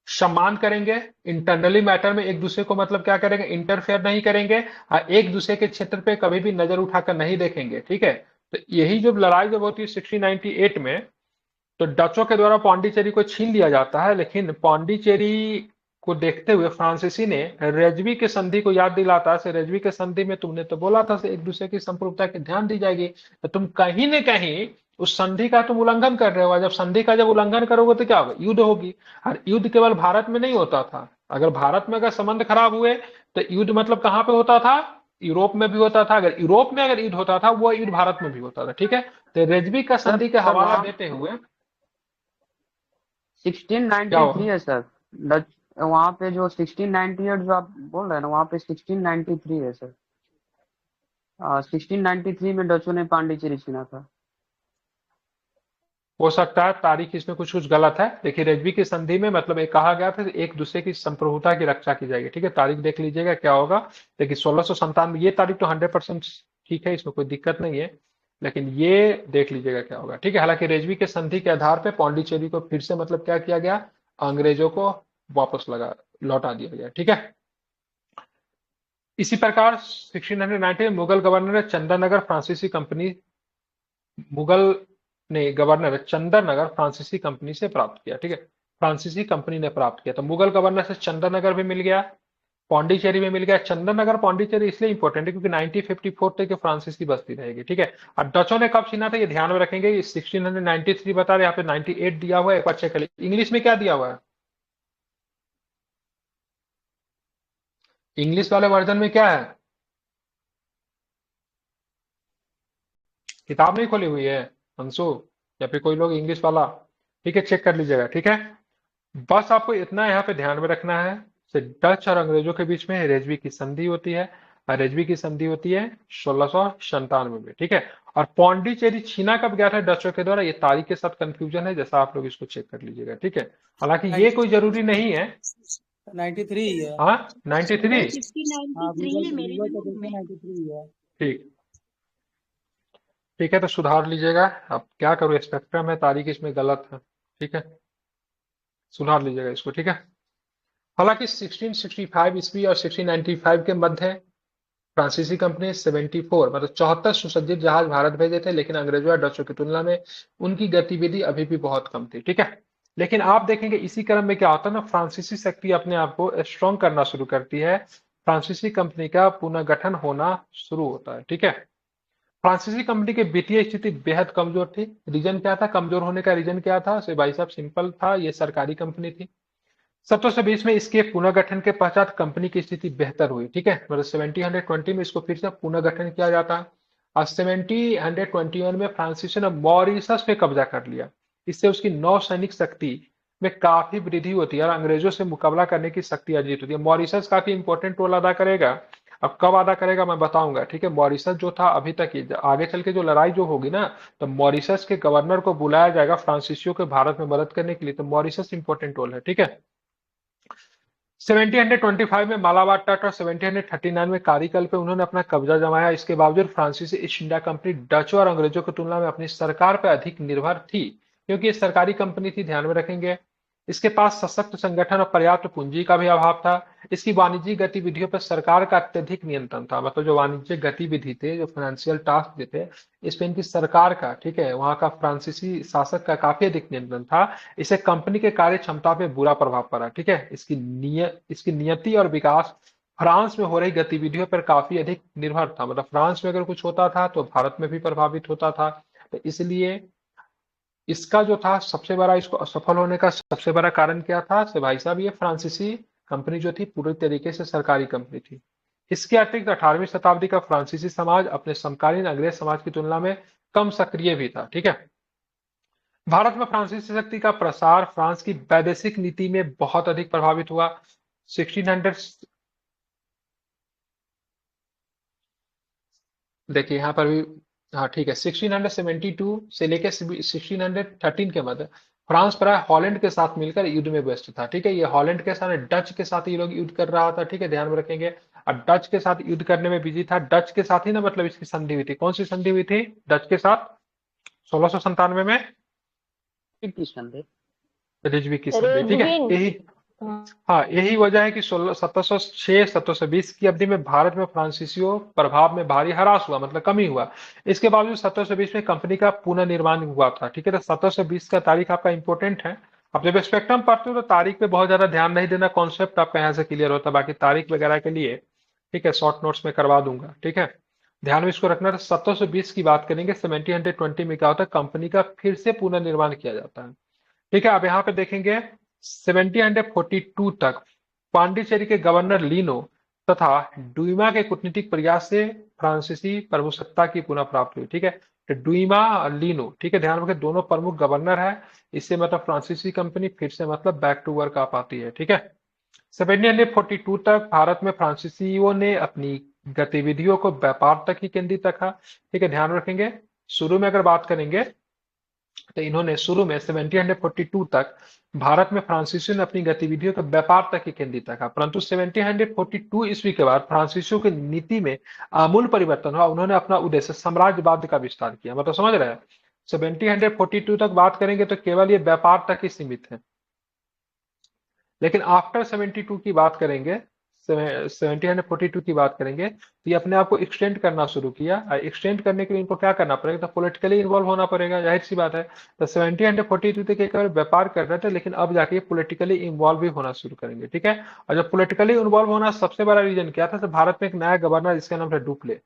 S1: सम्मान करेंगे। इंटरनली मैटर में एक दूसरे को मतलब क्या करेंगे? इंटरफेयर नहीं करेंगे। और एक दूसरे के क्षेत्र पे कभी भी नजर उठाकर नहीं देखेंगे। ठीक है, तो यही जब लड़ाई जब होती है 1698 में, तो डचों के द्वारा पांडिचेरी को छीन लिया जाता है। लेकिन पांडिचेरी को देखते हुए फ्रांसीसी ने रेजवी के संधि को याद दिलाता है। रेजवी के संधि में तुमने तो बोला था एक दूसरे की संप्रभुता की ध्यान दी जाएगी, तो तुम कहीं न कहीं उस संधि का तुम उल्लंघन कर रहे हो। जब संधि का जब उल्लंघन करोगे तो क्या होगा? युद्ध होगी। और युद्ध केवल भारत में नहीं होता था। अगर भारत में अगर संबंध खराब हुए तो युद्ध मतलब कहाँ पे होता था? यूरोप में भी होता था। अगर यूरोप में अगर युद्ध होता था, वो युद्ध भारत में भी होता था। ठीक है, तो रेजवी का
S4: सर
S1: संधि का
S4: सर
S1: हवाला
S4: वहाँ
S1: देते हुए क्या हो?
S4: 1693 है सर। डच वहाँ पे जो 1698 जो आप बोल रहे हैं ना, वहाँ पे 1693 है सर। 1693 में डचों ने पांडिचेरी छीना था।
S1: हो सकता है तारीख इसमें कुछ कुछ गलत है। देखिए रेजवी की संधि में मतलब एक कहा गया था एक दूसरे की संप्रभुता की रक्षा की जाएगी। ठीक है, तारीख देख लीजिएगा क्या होगा। देखिए 1697, ये तारीख तो 100% ठीक है, इसमें कोई दिक्कत नहीं है। लेकिन ये देख लीजिएगा क्या होगा। ठीक है, हालांकि रेजवी के संधि के आधार पर पांडिचेरी को फिर से मतलब क्या किया गया? अंग्रेजों को वापस लौटा दिया गया। ठीक है, इसी प्रकार 1690 में मुगल गवर्नर ने चंदननगर फ्रांसीसी कंपनी मुगल ने गवर्नर चंदननगर फ्रांसीसी कंपनी से प्राप्त किया। ठीक है, फ्रांसीसी कंपनी ने प्राप्त किया। तो मुगल गवर्नर से चंदननगर भी मिल गया, पौंडीचेरी में मिल गया। चंदन नगर पौंडीचेरी इसलिए इंपॉर्टेंट है क्योंकि 1954 तक ये फ्रांसीसी बस्ती रहेगी, ठीक है। और डचों ने कब छीना था ये ध्यान में रखेंगे, 1693 बता रहे, यहाँ पे 98 दिया हुआ है, एक बार चेक कर लीजिए। इंग्लिश में क्या दिया हुआ है, इंग्लिश वाले वर्जन में क्या है, किताब नहीं खोली हुई है अंशु, या फिर कोई लोग इंग्लिश वाला, ठीक है, चेक कर लीजिएगा, ठीक है। बस आपको इतना यहाँ पे ध्यान में रखना है, से डच और अंग्रेजों के बीच में रेजवी की संधि होती है, और रेजवी की संधि होती है 1697 में, ठीक है। और पौंडीचेरी छीना कब गया था डचों के द्वारा, ये तारीख के साथ कंफ्यूजन है, जैसा आप लोग इसको चेक कर लीजिएगा, ठीक है। हालांकि ये कोई जरूरी नहीं है।
S3: 93 है।
S1: हाँ 93,
S2: 1693 है मेरे
S3: गूगल पे
S2: नोट में।
S3: देखिए 93 है।
S1: ठीक, ठीक है, तो सुधार लीजिएगा। अब क्या करूँ, स्पेक्ट्रम है, तारीख इसमें गलत है, ठीक है, सुधार लीजिएगा इसको, ठीक है। हालांकि 1665 ईस्वी और 1695 के मध्य फ्रांसीसी कंपनी 74 मतलब 74 सुसज्जित जहाज भारत भेजे थे, लेकिन अंग्रेजों या डचों की तुलना में उनकी गतिविधि अभी भी बहुत कम थी, ठीक है। लेकिन आप देखेंगे इसी क्रम में क्या होता है ना, फ्रांसीसी शक्ति अपने आप को स्ट्रॉन्ग करना शुरू करती है, फ्रांसीसी कंपनी का पुनर्गठन होना शुरू होता है, ठीक है। फ्रांसीसी कंपनी की वित्तीय स्थिति बेहद कमजोर थी। रीजन क्या था, कमजोर होने का रीजन क्या था, से भाई साहब सिंपल था, ये सरकारी कंपनी थी। 1720 में इसके पुनर्गठन के पश्चात कंपनी की स्थिति बेहतर हुई, ठीक है, मतलब 1720 में इसको फिर से पुनर्गठन किया जाता है। और 1721 में फ्रांसीसी ने मॉरिशस पे कब्जा कर लिया, इससे उसकी नौसैनिक शक्ति में काफी वृद्धि होती है और अंग्रेजों से मुकाबला करने की शक्ति अर्जित होती है। मॉरिशस काफी इंपॉर्टेंट रोल अदा करेगा, अब कब अदा करेगा मैं बताऊंगा, ठीक है। मॉरिशस जो था अभी तक ही, आगे चल के जो लड़ाई जो होगी ना, तो मॉरिशस के गवर्नर को बुलाया जाएगा फ्रांसीसियों के भारत में मदद करने के लिए, तो मॉरिशस इंपॉर्टेंट रोल है, ठीक है। 1725 में मालाबार तट और 1739 में कारीकल पे उन्होंने अपना कब्जा जमाया। इसके बावजूद फ्रांसीसी ईस्ट इंडिया कंपनी डचों और अंग्रेजों की तुलना में अपनी सरकार पर अधिक निर्भर थी, क्योंकि ये सरकारी कंपनी थी, ध्यान में रखेंगे। इसके पास सशक्त संगठन और पर्याप्त पूंजी का भी अभाव था। इसकी वाणिज्यिक गतिविधियों पर सरकार का अत्यधिक नियंत्रण था, मतलब जो वाणिज्यिक गतिविधि थे, जो फाइनेंशियल टास्क जो थे, इस पे इनकी सरकार का, ठीक है, वहां का फ्रांसीसी शासक का काफी अधिक नियंत्रण था। इसे कंपनी के कार्य क्षमता पे बुरा प्रभाव पड़ा, ठीक है। इसकी नियति और विकास फ्रांस में हो रही गतिविधियों पर काफी अधिक निर्भर था, मतलब फ्रांस में अगर कुछ होता था तो भारत में भी प्रभावित होता था। तो इसलिए इसका जो था सबसे बड़ा, इसको असफल होने का सबसे बड़ा कारण क्या था, से भाई साहब ये फ्रांसीसी कंपनी जो थी पूरी तरीके से सरकारी कंपनी थी। इसके अतिरिक्त 18वीं शताब्दी का फ्रांसीसी समाज अपने समकालीन अंग्रेज समाज की तुलना में कम सक्रिय भी था, ठीक है। भारत में फ्रांसीसी शक्ति का प्रसार फ्रांस की वैदेशिक नीति में बहुत अधिक प्रभावित हुआ। 1600, देखिए यहाँ पर भी, हाँ ठीक है, 1672 से लेकर 1613 के मध्य फ्रांस प्राय हॉलैंड के साथ मिलकर युद्ध में व्यस्त था, ठीक है। ये हॉलैंड के साथ डच के साथ ये लोग युद्ध कर रहा था, ठीक है, ध्यान में रखेंगे। और डच के साथ युद्ध करने में बिजी था, डच के साथ ही ना, मतलब इसकी संधि हुई थी, कौन सी संधि हुई थी डच के साथ 1697 में, रिजवी की संधि, ठीक है। यही, हाँ यही वजह है कि 1706 1720 की अवधि में भारत में फ्रांसीसियों प्रभाव में भारी ह्रास हुआ, मतलब कमी हुआ। इसके बावजूद 1720 में कंपनी का पुनर्निर्माण हुआ था, ठीक है। तो 1720 का तारीख आपका इंपॉर्टेंट है। आप जब स्पेक्ट्रम पढ़ते हो तो तारीख पे बहुत ज्यादा ध्यान नहीं देना, कॉन्सेप्ट आपका यहाँ से क्लियर होता है, बाकी तारीख वगैरह के लिए, ठीक है, शॉर्ट नोट्स में करवा दूंगा, ठीक है। ध्यान में इसको रखना। 1720 की बात करेंगे, 1720 में क्या होता है, कंपनी का फिर से पुनर्निर्माण किया जाता है, ठीक है। अब यहाँ पे देखेंगे 1742 तक पांडिचेरी के गवर्नर लीनो तथा डुईमा के कूटनीतिक प्रयास से फ्रांसीसी प्रभुसत्ता की पुनः प्राप्ति हुई, ठीक है। तो डुईमा और लीनो, ठीक है, ध्यान रखें दोनों प्रमुख गवर्नर है, इससे मतलब फ्रांसीसी कंपनी फिर से मतलब बैक टू वर्क आ पाती है, ठीक है। 1742 तक भारत में फ्रांसीसियों ने अपनी गतिविधियों को व्यापार तक ही केंद्रित रखा, ठीक है, ध्यान रखेंगे। शुरू में अगर बात करेंगे तो इन्होंने शुरू में 1742 तक भारत में फ्रांसीसियों ने अपनी गतिविधियों को व्यापार तक ही केंद्रित रखा, परंतु 1742 ईस्वी के बाद फ्रांसीसियों की नीति में आमूल परिवर्तन हुआ। उन्होंने अपना उद्देश्य साम्राज्यवाद का विस्तार किया, मतलब समझ रहे हैं। 1742 तक बात करेंगे तो केवल ये व्यापार तक ही सीमित है, लेकिन आफ्टर 72 की बात करेंगे, 1742 की बात करेंगे तो ये अपने आप को एक्सटेंड करना शुरू किया। एक्सटेंड करने के लिए इनको क्या करना पड़ेगा, तो पॉलिटिकली इन्वॉल्व होना पड़ेगा, जाहिर सी बात है। तो 1742 तक एक व्यापार कर रहे थे, लेकिन अब जाके पॉलिटिकली इन्वॉल्व भी होना शुरू करेंगे, ठीक है। और जब पॉलिटिकली इन्वॉल्व होना सबसे बड़ा रीजन क्या था, तो भारत में एक नया गवर्नर जिसका नाम था डुप्ले।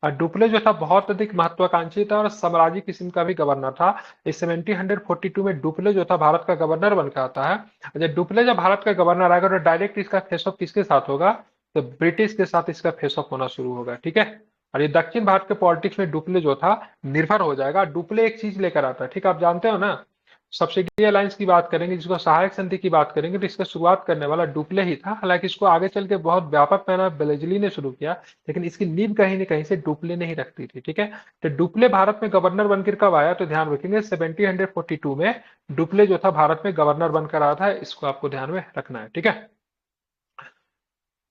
S1: और डुप्ले जो था बहुत अधिक महत्वाकांक्षी था और साम्राज्य किस्म का भी गवर्नर था। इस 1742 में डुप्ले जो था भारत का गवर्नर बनकर आता है। और जब डुप्ले जब भारत का गवर्नर आएगा तो डायरेक्ट इसका फेस ऑफ किसके साथ होगा, तो ब्रिटिश के साथ इसका फेस ऑफ होना शुरू होगा, ठीक है। और ये दक्षिण भारत के पॉलिटिक्स में डुप्ले जो था निर्भर हो जाएगा। डुप्ले एक चीज लेकर आता है, ठीक है, आप जानते हो ना, सब्सिडी अलायंस की बात करेंगे, जिसको सहायक संधि की बात करेंगे, तो इसका शुरुआत करने वाला डुप्ले ही था। हालांकि इसको आगे चल के बहुत व्यापक पैमाने बेलेजली ने शुरू किया, लेकिन इसकी नींव कहीं न कहीं से डुप्ले ने ही रखती थी, ठीक है। तो डुप्ले भारत में गवर्नर बनकर कब आया, तो ध्यान रखेंगे 1742 में डुप्ले जो था भारत में गवर्नर बनकर आया था। इसको आपको ध्यान में रखना है, ठीक है।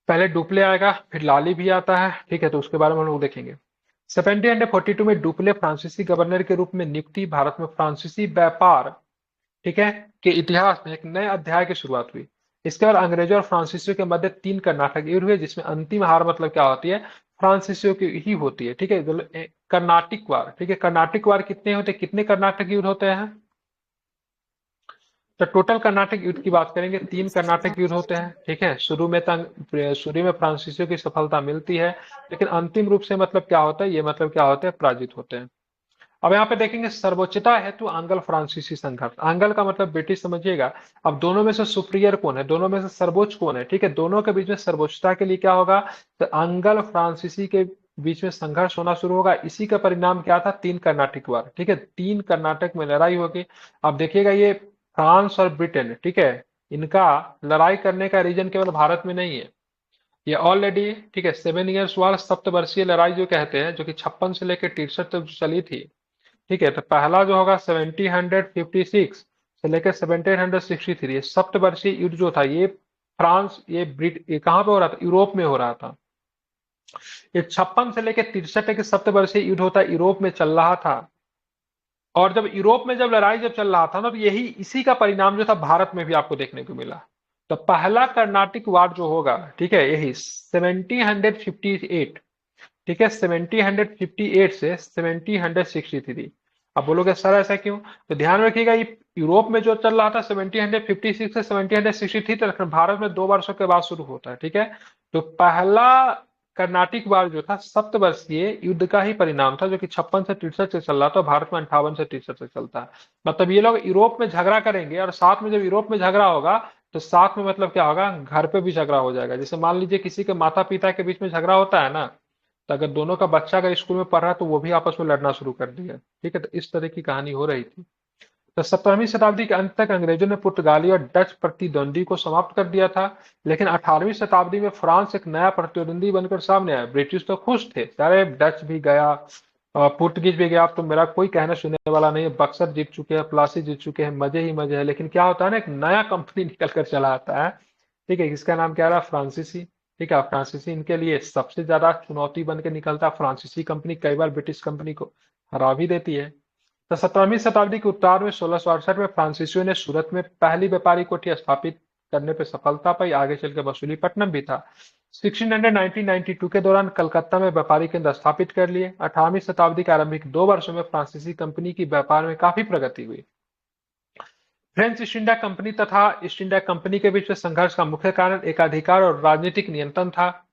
S1: पहले डुप्ले आएगा, फिर लाली भी आता है, ठीक है, तो उसके बारे में हम लोग देखेंगे। 1742 में डुप्ले फ्रांसीसी गवर्नर के रूप में नियुक्ति भारत में फ्रांसीसी व्यापार, ठीक है, के इतिहास में एक नए अध्याय की शुरुआत हुई। इसके बाद अंग्रेजों और फ्रांसीसियों के मध्य 3 कर्नाटक युद्ध हुए, जिसमें अंतिम हार मतलब क्या होती है, फ्रांसीसियों की ही होती है, ठीक है। कर्नाटिक वार, ठीक है, कर्नाटिक वार कितने होते हैं, कितने कर्नाटक युद्ध होते हैं, तो टोटल कर्नाटक युद्ध की बात करेंगे 3 कर्नाटक युद्ध होते हैं, ठीक है। शुरू में फ्रांसीसियों की सफलता मिलती है, लेकिन अंतिम रूप से मतलब क्या होता है, ये मतलब क्या होते हैं, पराजित होते हैं। अब यहाँ पे देखेंगे सर्वोच्चता हेतु आंग्ल फ्रांसीसी संघर्ष। आंग्ल का मतलब ब्रिटिश समझिएगा। अब दोनों में से सुप्रियर कौन है, दोनों में से सर्वोच्च कौन है, ठीक है, दोनों के बीच में सर्वोच्चता के लिए क्या होगा, तो आंग्ल फ्रांसीसी के बीच में संघर्ष होना शुरू होगा। इसी का परिणाम क्या था, 3 कर्नाटक वार, ठीक है, 3 कर्नाटक में लड़ाई होगी। अब देखिएगा ये फ्रांस और ब्रिटेन, ठीक है, इनका लड़ाई करने का रीजन केवल भारत में नहीं है, ये ऑलरेडी, ठीक है, 7 ईयर्स वार सप्तवर्षीय लड़ाई जो कहते हैं, जो कि 56 से लेकर 63 तक चली थी, ठीक है। तो पहला जो होगा 1756 से लेकर 1763, ये सप्तवर्षीय युद्ध जो था, ये फ्रांस, ये कहाँ पे हो रहा था, यूरोप में हो रहा था। ये 56 से लेकर 63 तक सप्तवर्षीय युद्ध होता यूरोप में चल रहा था। और जब यूरोप में जब लड़ाई जब चल रहा था ना, तो यही इसी का परिणाम जो था भारत में भी आपको देखने को मिला। तो पहला कर्नाटिक वार जो होगा, ठीक है, यही 1758, ठीक है, 1758 से 1763। अब बोलोगे सर ऐसा क्यों, तो ध्यान रखिएगा ये यूरोप में जो चल रहा था 1756 से 1763 तक, भारत में 2 वर्षों के बाद शुरू होता है, ठीक है। तो पहला कर्नाटिक वार जो था सप्तवर्षीय युद्ध का ही परिणाम था, जो कि 56 से 63 से चल रहा था, भारत में 58 से 63 से चलता है। मतलब ये लोग यूरोप में झगड़ा करेंगे, और साथ में जब यूरोप में झगड़ा होगा तो साथ में मतलब क्या होगा, घर पे भी झगड़ा हो जाएगा। जैसे मान लीजिए किसी के माता पिता के बीच में झगड़ा होता है ना, तो अगर दोनों का बच्चा अगर स्कूल में पढ़ रहा है तो वो भी आपस में लड़ना शुरू कर दिया, ठीक है। तो इस तरह की कहानी हो रही थी। तो 17वीं शताब्दी के अंत तक अंग्रेजों ने पुर्तगाली और डच प्रतिद्वंदी को समाप्त कर दिया था, लेकिन 18वीं शताब्दी में फ्रांस एक नया प्रतिद्वंदी बनकर सामने आया। ब्रिटिश तो खुश थे, अरे डच भी गया, पुर्तगीज भी गया, अब तो मेरा कोई कहना सुनने वाला नहीं है, बक्सर जीत चुके हैं, प्लासी जीत चुके हैं, मजे ही मजे है। लेकिन क्या होता है ना, एक नया कंपनी निकल कर चला आता है, ठीक है, इसका नाम क्या रहा, फ्रांसीसी, ठीक है। फ्रांसीसी इनके लिए सबसे ज्यादा चुनौती बन के निकलता है। फ्रांसीसी कंपनी कई बार ब्रिटिश कंपनी को हरा भी देती है। तो 17वीं शताब्दी के उत्तर में 1668 में फ्रांसीसियों ने सूरत में पहली व्यापारी कोठी स्थापित करने पर सफलता पाई। आगे चल के मसूलीपट्टनम भी था। 1992 के दौरान कलकत्ता में व्यापारी केंद्र स्थापित कर लिए। 18वीं शताब्दी के आरंभिक 2 वर्षों में फ्रांसीसी कंपनी की व्यापार में काफी प्रगति हुई। फ्रेंच ईस्ट इंडिया कंपनी तथा ईस्ट इंडिया कंपनी के बीच में संघर्ष का मुख्य कारण एकाधिकार और राजनीतिक नियंत्रण था।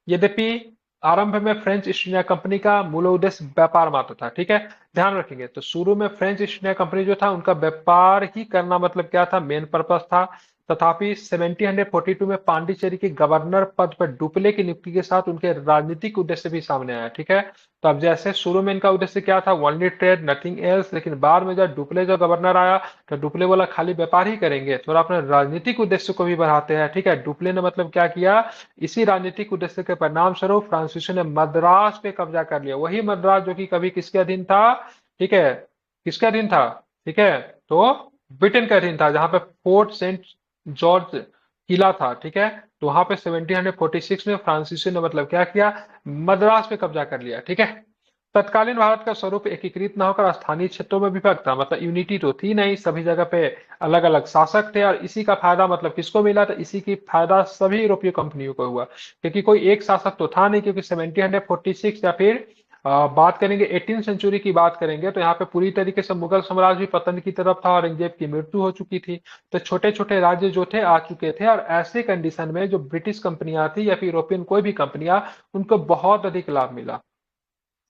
S1: यद्यपि आरंभ में फ्रेंच ईस्ट इंडिया कंपनी का मूल उद्देश्य व्यापार मात्र था, ठीक है, ध्यान रखेंगे। तो शुरू में फ्रेंच ईस्ट इंडिया कंपनी जो था, उनका व्यापार ही करना मतलब क्या था, मेन पर्पस था। तथापि 1742 में पांडिचेरी के गवर्नर पद पर डुप्ले की नियुक्ति के साथ उनके राजनीतिक उद्देश्य भी सामने आया, ठीक है। तो अब जैसे शुरू में इनका उद्देश्य क्या था, ओनली ट्रेड नथिंग एल्स, लेकिन बाद में जब डुप्ले जो गवर्नर आया तो डुप्ले बोला खाली व्यापार ही करेंगे, थोड़ा अपने राजनीतिक उद्देश्य को भी बढ़ाते हैं, ठीक है। डुप्ले ने मतलब क्या किया, इसी राजनीतिक उद्देश्य के परिणाम स्वरूप फ्रांसीसियों ने मद्रास पे कब्जा कर लिया। वही मद्रास जो कि कभी किसके अधीन था, ठीक है, किसके अधीन था, ठीक है, तो ब्रिटेन का अधीन था, जहां पे फोर्ट सेंट जॉर्ज किला था, ठीक है। तो वहां पे 1746 में फ्रांसीसियों ने मतलब क्या किया, मद्रास पे कब्जा कर लिया, ठीक है। तत्कालीन भारत का स्वरूप एकीकृत न होकर स्थानीय क्षेत्रों में विभक्त था, मतलब यूनिटी तो थी नहीं, सभी जगह पे अलग अलग शासक थे, और इसी का फायदा मतलब किसको मिला? तो इसी की फायदा सभी यूरोपीय कंपनियों को हुआ, क्योंकि कोई एक शासक तो था नहीं, क्योंकि 1746 या फिर बात करेंगे 18 सेंचुरी की बात करेंगे तो यहाँ पे पूरी तरीके से मुगल साम्राज्य भी पतन की तरफ था, औरंगजेब की मृत्यु हो चुकी थी, तो छोटे छोटे राज्य जो थे आ चुके थे, और ऐसे कंडीशन में जो ब्रिटिश कंपनियां थी या फिर यूरोपियन कोई भी कंपनियां, उनको बहुत अधिक लाभ मिला।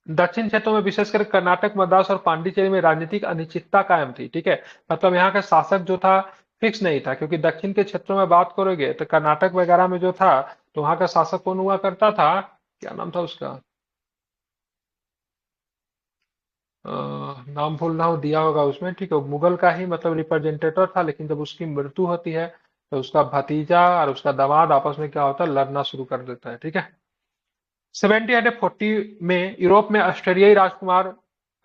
S1: दक्षिण क्षेत्रों में विशेषकर कर्नाटक, मद्रास और पांडिचेरी में राजनीतिक अनिश्चितता कायम थी, ठीक है, मतलब यहाँ का शासक जो था फिक्स नहीं था, क्योंकि दक्षिण के क्षेत्रों में बात करोगे तो कर्नाटक वगैरह में जो था, तो वहां का शासक कौन हुआ करता था, क्या नाम था उसका, नाम भूल रहा हूँ, दिया होगा उसमें, ठीक है, मुगल का ही मतलब रिप्रेजेंटेटिव था, लेकिन जब उसकी मृत्यु होती है तो उसका भतीजा और उसका दामाद आपस में क्या होता है, लड़ना शुरू कर देता है, ठीक है। 1740 में यूरोप में ऑस्ट्रेलियाई राजकुमार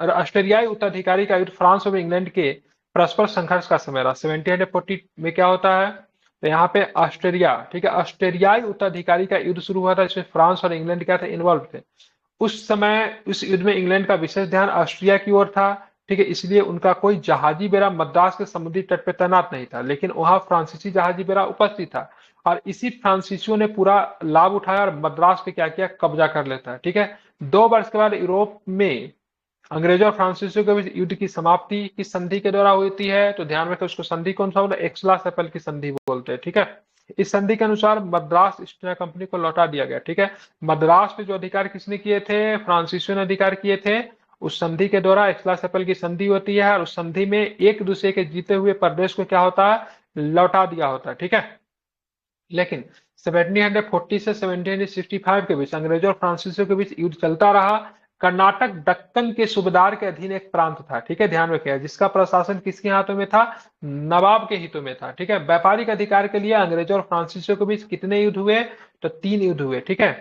S1: और ऑस्ट्रेलियाई उत्तराधिकारी का युद्ध फ्रांस और इंग्लैंड के परस्पर संघर्ष का समय रहा। 1740 में क्या होता है, तो यहाँ पे ऑस्ट्रेलिया, ठीक है, ऑस्ट्रेलियाई उत्तराधिकारी का युद्ध शुरू हुआ था, इसमें फ्रांस और इंग्लैंड क्या थे, इन्वॉल्व थे। उस समय उस युद्ध में इंग्लैंड का विशेष ध्यान ऑस्ट्रिया की ओर था, ठीक है, इसलिए उनका कोई जहाजी बेड़ा मद्रास के समुद्री तट पर तैनात नहीं था, लेकिन वहां फ्रांसीसी जहाजी बेड़ा उपस्थित था, और इसी फ्रांसीसियों ने पूरा लाभ उठाया और मद्रास पे क्या किया, कब्जा कर लेता है, ठीक है। 2 वर्ष के बाद यूरोप में अंग्रेजों और फ्रांसीसियों के बीच युद्ध की समाप्ति किस संधि के द्वारा होती है, तो ध्यान रखें उसको संधि कौन सा बोला, एक्सला-सेपल की संधि बोलते हैं, ठीक है। इस संधि के अनुसार मद्रास ईस्ट इंडिया कंपनी को लौटा दिया गया, ठीक है। मद्रास पे जो अधिकार किसने किए थे, फ्रांसीसियों ने अधिकार किए थे। उस संधि के द्वारा एक्सला-सेपल की संधि होती है, और उस संधि में एक दूसरे के जीते हुए प्रदेश को क्या होता है, लौटा दिया होता है, ठीक है। लेकिन 1740 से 1765 के बीच अंग्रेजों और फ्रांसीसियों के बीच युद्ध चलता रहा। कर्नाटक दक्कन के सूबेदार के अधीन एक प्रांत था, ठीक है, ध्यान रखिएगा, जिसका प्रशासन किसके हाथों में था, नवाब के हितों में था, ठीक है। व्यापारिक अधिकार के लिए अंग्रेजों और फ्रांसीसियों के बीच कितने युद्ध हुए, तो 3 युद्ध हुए, ठीक है।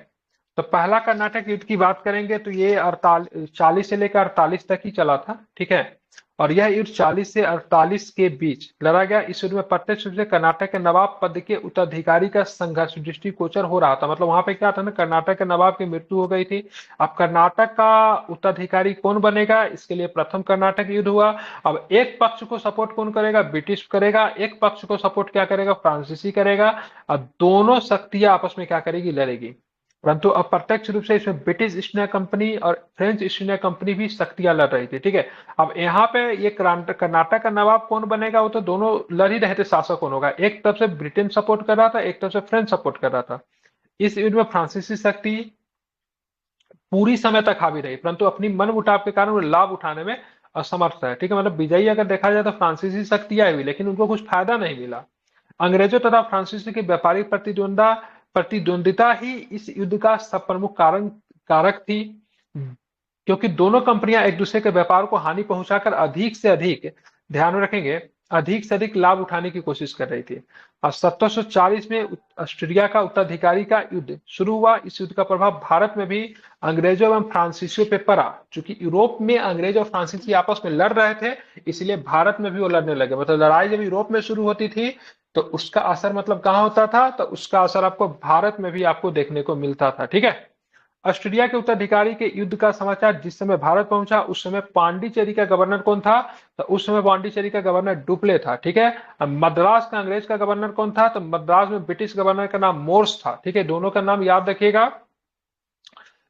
S1: तो पहला कर्नाटक युद्ध की बात करेंगे तो ये 40 से लेकर 48 तक ही चला था, ठीक है, और यह युद्ध 40 से 48 के बीच लड़ा गया। इस युद्ध में प्रत्यक्ष रूप से कर्नाटक के नवाब पद के उत्तराधिकारी का संघर्ष दृष्टिगोचर हो रहा था, मतलब वहां पे क्या था ना, कर्नाटक के नवाब की मृत्यु हो गई थी। अब कर्नाटक का उत्तराधिकारी कौन बनेगा, इसके लिए प्रथम कर्नाटक युद्ध हुआ। अब एक पक्ष को सपोर्ट कौन करेगा, ब्रिटिश करेगा, एक पक्ष को सपोर्ट क्या करेगा, फ्रांसीसी करेगा, और दोनों शक्तियां आपस में क्या करेगी, लड़ेगी। परंतु अप्रत्यक्ष रूप से इसमें ब्रिटिश ईस्ट इंडिया कंपनी और फ्रेंच ईस्ट इंडिया कंपनी भी शक्तियां लड़ रही थी, ठीक है। अब यहाँ पे ये कर्नाटक का नवाब कौन बनेगा, वो तो दोनों लड़ ही रहे थे, शासक कौन होगा, एक तरफ से ब्रिटेन सपोर्ट कर रहा था, एक तरफ से फ्रेंच सपोर्ट कर रहा था। इस युद्ध में फ्रांसीसी शक्ति पूरी समय तक हावी रही, परंतु अपनी मन मुटाव के कारण वो लाभ उठाने में असमर्थ है, ठीक है, मतलब विजयी अगर देखा जाए तो फ्रांसीसी शक्तियां हुई, लेकिन उनको कुछ फायदा नहीं मिला। अंग्रेजों तथा फ्रांसीसी की व्यापारिक प्रतिद्वंदिता ही इस युद्ध का सब प्रमुख कारक थी, क्योंकि दोनों कंपनियां एक दूसरे के व्यापार को हानि पहुंचाकर अधिक से अधिक, ध्यान में रखेंगे, अधिक से अधिक लाभ उठाने की कोशिश कर रही थी। और 1740 में ऑस्ट्रिया का उत्तराधिकारी का युद्ध शुरू हुआ। इस युद्ध का प्रभाव भारत में भी अंग्रेजों एवं फ्रांसीसियों पे पड़ा, चूंकि यूरोप में अंग्रेज और फ्रांसीसी आपस में लड़ रहे थे, इसलिए भारत में भी वो लड़ने लगे, मतलब लड़ाई जब यूरोप में शुरू होती थी तो उसका असर मतलब कहाँ होता था, तो उसका असर आपको भारत में भी आपको देखने को मिलता था, ठीक है। ऑस्ट्रेलिया के उत्तराधिकारी के युद्ध का समाचार जिस समय भारत पहुंचा, उस समय पांडिचेरी का गवर्नर कौन था, तो उस समय पांडिचेरी का गवर्नर डुप्ले था, ठीक है। मद्रास का अंग्रेज का गवर्नर कौन था, तो मद्रास में ब्रिटिश गवर्नर का नाम मोर्स था, ठीक है, दोनों का नाम याद रखिएगा।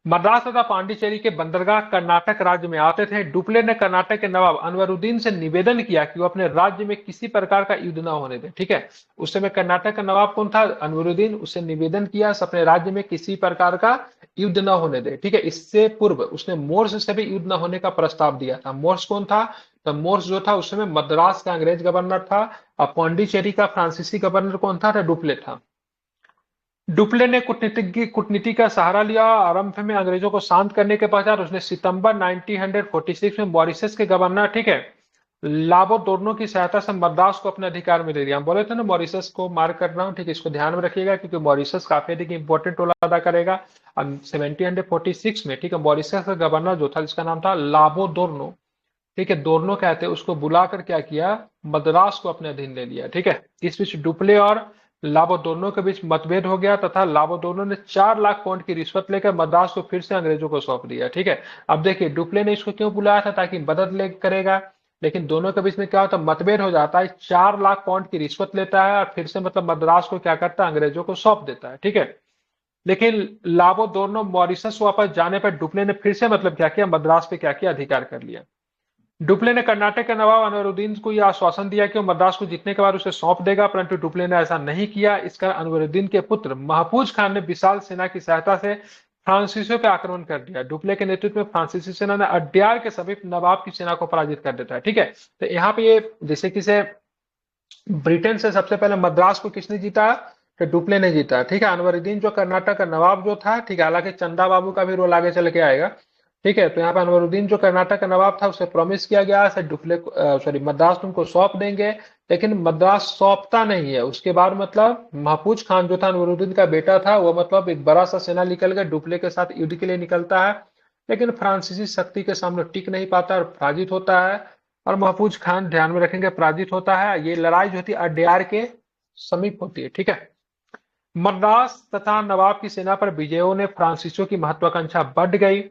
S1: मद्रास तथा पांडिचेरी के बंदरगाह कर्नाटक राज्य में आते थे। डुप्ले ने कर्नाटक के नवाब अनवरुद्दीन से निवेदन किया कि वो अपने राज्य में किसी प्रकार का युद्ध न होने दें, ठीक है। उस समय कर्नाटक का नवाब कौन था, अनवरुद्दीन, उससे निवेदन किया अपने राज्य में किसी प्रकार का युद्ध न होने दे, ठीक है। इससे पूर्व उसने मोर्स से भी युद्ध न होने का प्रस्ताव दिया था। मोर्स कौन था, तो मोर्स जो था उस समय मद्रास का अंग्रेज गवर्नर था, और पांडिचेरी का फ्रांसीसी गवर्नर कौन था, तो डुप्ले था। डुप्ले ने कूटनीति का सहारा लिया। आरंभ में अंग्रेजों को शांत करने के पश्चात उसने सितंबर 1946 में मॉरिशस के गवर्नर, ठीक है, लाबो दोर्नो की सहायता से मद्रास को अपने अधिकार में ले लिया। हम बोले थे ना मॉरिशस को मार्क कर रहा हूँ, ठीक है, इसको ध्यान में रखिएगा क्योंकि मॉरिशस काफी अधिक इंपॉर्टेंट रोल अदा करेगा। 1746 में, ठीक है, मॉरिशस का गवर्नर जो था जिसका नाम था लाबो दोर्नो, ठीक है, दोर्नो कहते हैं, उसको बुलाकर क्या किया, मद्रास को अपने अधीन ले लिया, ठीक है। इस बीच डुप्ले और लाबोदोनो के बीच मतभेद हो गया तथा लाबोदोनो ने 4 लाख पाउंड की रिश्वत लेकर मद्रास को फिर से अंग्रेजों को सौंप दिया। ठीक है, अब देखिए डुप्ले ने इसको क्यों बुलाया था, ताकि मदद ले करेगा, लेकिन दोनों के बीच में क्या होता है, मतभेद हो जाता है। 4 लाख पाउंड की रिश्वत लेता है और फिर से मतलब मद्रास को क्या करता है, अंग्रेजों को सौंप देता है। ठीक है, लेकिन लाबोदोनो मॉरिशस वापस जाने पर डुप्ले ने फिर से मतलब क्या किया, मद्रास पे क्या किया, अधिकार कर लिया। डुप्ले ने कर्नाटक के नवाब अनवरुद्दीन को यह आश्वासन दिया कि वो मद्रास को जीतने के बाद उसे सौंप देगा, परंतु डुप्ले ने ऐसा नहीं किया। इस कारण अनवरुद्दीन के पुत्र महफूज खान ने विशाल सेना की सहायता से फ्रांसीसियों पर आक्रमण कर दिया। डुप्ले के नेतृत्व में फ्रांसीसी सेना ने अड्यार के समीप नवाब की सेना को पराजित कर देता है। ठीक है, तो यहाँ पे ये जैसे कि से ब्रिटेन से सबसे पहले मद्रास को किसने जीता, तो डुप्ले ने जीता। ठीक है, अनवरुद्दीन जो कर्नाटक का नवाब जो था, ठीक है, हालांकि चंदा बाबू का भी रोल आगे चल के आएगा। ठीक है, तो यहाँ पे अनवरुद्दीन जो कर्नाटक का नवाब था उसे प्रॉमिस किया गया सर डुप्ले सॉरी मद्रास तुमको सौंप देंगे, लेकिन मद्रास सौंपता नहीं है। उसके बाद मतलब महफूज खान जो था अनवरुद्दीन का बेटा था, वो मतलब एक बड़ा सा सेना निकल के डुप्ले के साथ युद्ध के लिए निकलता है, लेकिन फ्रांसीसी शक्ति के सामने टिक नहीं पाता और पराजित होता है। और महफूज खान ध्यान में रखेंगे पराजित होता है। ये लड़ाई जो होती है अड्यार के समीप होती है। ठीक है, मद्रास तथा नवाब की सेना पर विजयों ने फ्रांसीसियों की महत्वाकांक्षा बढ़ गई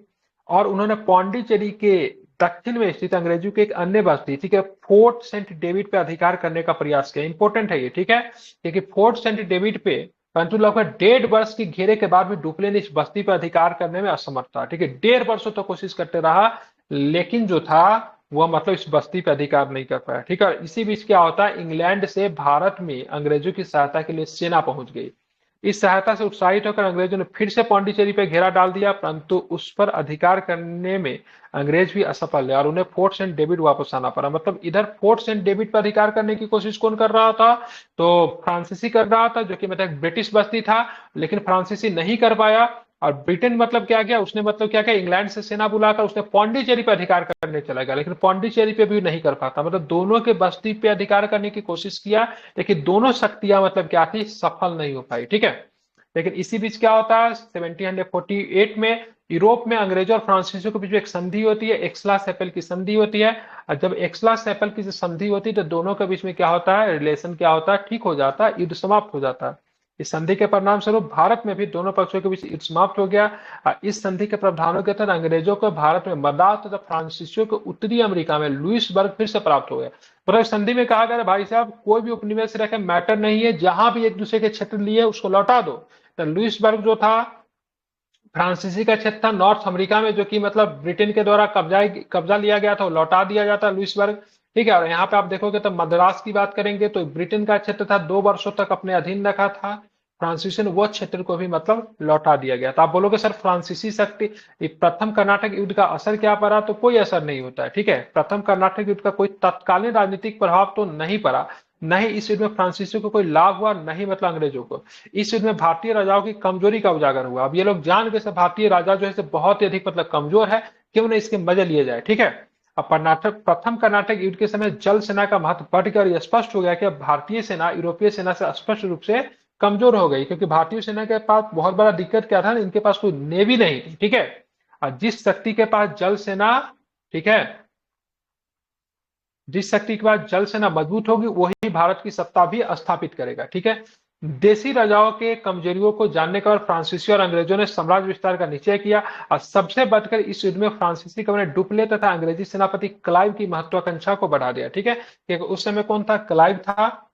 S1: और उन्होंने पौंडीचेरी के दक्षिण में स्थित अंग्रेजों की एक अन्य बस्ती, ठीक है, फोर्ट सेंट डेविड पे अधिकार करने का प्रयास किया। इंपॉर्टेंट है ये। ठीक है, क्योंकि फोर्ट सेंट डेविड पे परंतु लगभग 1.5 वर्ष की घेरे के बाद भी डुप्ले ने इस बस्ती पर अधिकार करने में असमर्थ था। ठीक है, 1.5 वर्षों तक कोशिश करते रहा, लेकिन जो था वह मतलब इस बस्ती पर अधिकार नहीं कर पाया। ठीक है, इसी बीच क्या होता है, इंग्लैंड से भारत में अंग्रेजों की सहायता के लिए सेना पहुंच गई। इस सहायता से उत्साहित होकर अंग्रेजों ने फिर से पांडिचेरी पर घेरा डाल दिया, परंतु उस पर अधिकार करने में अंग्रेज भी असफल रहे और उन्हें फोर्ट सेंट डेविड वापस आना पड़ा। मतलब इधर फोर्ट सेंट डेविड पर अधिकार करने की कोशिश कौन कर रहा था, तो फ्रांसीसी कर रहा था, जो कि मतलब ब्रिटिश बस्ती था, लेकिन फ्रांसीसी नहीं कर पाया। और ब्रिटेन मतलब क्या किया, उसने मतलब क्या किया, इंग्लैंड से सेना बुलाकर उसने पांडिचेरी पर अधिकार करने चला गया, लेकिन पांडिचेरी पे भी नहीं कर पाता। मतलब दोनों के बस्ती पे अधिकार करने की कोशिश किया, लेकिन दोनों शक्तियां मतलब क्या थी, सफल नहीं हो पाई। ठीक है, लेकिन इसी बीच क्या होता है, 1748 में यूरोप में अंग्रेजों और फ्रांसीसियों के बीच में एक संधि होती है, एक्सला-सेपल की संधि होती है। और जब एक्सला-सेपल की संधि होती है तो दोनों के बीच में क्या होता है, रिलेशन क्या होता है, ठीक हो जाता है, युद्ध समाप्त हो जाता है। इस संधि के परिणाम स्वरूप भारत में भी दोनों पक्षों के बीच युद्ध समाप्त हो गया। इस संधि के प्रावधानों के तहत अंग्रेजों को भारत में मद्रास तथा फ्रांसीसियों को उत्तरी अमेरिका में लुइसबर्ग फिर से प्राप्त हो गया। मतलब संधि में कहा गया भाई साहब कोई भी उपनिवेश रखे मैटर नहीं है, जहां भी एक दूसरे के क्षेत्र लिए उसको लौटा दो। तो लुइसबर्ग जो था फ्रांसीसी का क्षेत्र था नॉर्थ अमेरिका में, जो कि मतलब ब्रिटेन के द्वारा कब्जा लिया गया था, वो लौटा दिया जाता लुइसबर्ग। ठीक है, और यहाँ पे आप देखोगे तो मद्रास की बात करेंगे तो ब्रिटेन का क्षेत्र था, 2 वर्षों तक अपने अधीन रखा था फ्रांसीसी ने, वो क्षेत्र को भी मतलब लौटा दिया गया था। आप बोलोगे सर फ्रांसीसी शक्ति प्रथम कर्नाटक युद्ध का असर क्या पड़ा, तो कोई असर नहीं होता है। ठीक है, प्रथम कर्नाटक युद्ध का कोई तत्कालीन राजनीतिक प्रभाव तो नहीं पड़ा, न ही इस युद्ध में फ्रांसीसियों को कोई लाभ हुआ, न ही मतलब अंग्रेजों को। इस युद्ध में भारतीय राजाओं की कमजोरी का उजागर हुआ। अब ये लोग जान गए भारतीय राजा जो है बहुत ही अधिक मतलब कमजोर है, क्यों नहीं इसके मजे लिए जाए। ठीक है, अब प्रथम कर्नाटक युद्ध के समय जल सेना का महत्व बढ़ गया और यह स्पष्ट हो गया कि अब भारतीय सेना यूरोपीय सेना से स्पष्ट रूप से कमजोर हो गई, क्योंकि भारतीय सेना के पास बहुत बड़ा दिक्कत क्या था, इनके पास कोई नेवी नहीं थी। ठीक है, और जिस शक्ति के पास जल सेना, ठीक है, जिस शक्ति के पास जल सेना मजबूत होगी वही भारत की सत्ता भी स्थापित करेगा। ठीक है, देसी राजाओं के कमजोरियों को जानने के बाद फ्रांसीसी और अंग्रेजों ने साम्राज्य विस्तार का निश्चय किया और सबसे बढ़कर इस युद्ध में फ्रांसीसी कमांडर डुप्ले तथा अंग्रेजी सेनापति क्लाइव की महत्वाकांक्षा को बढ़ा दिया। ठीक है, क्योंकि उस समय कौन था, क्लाइव था,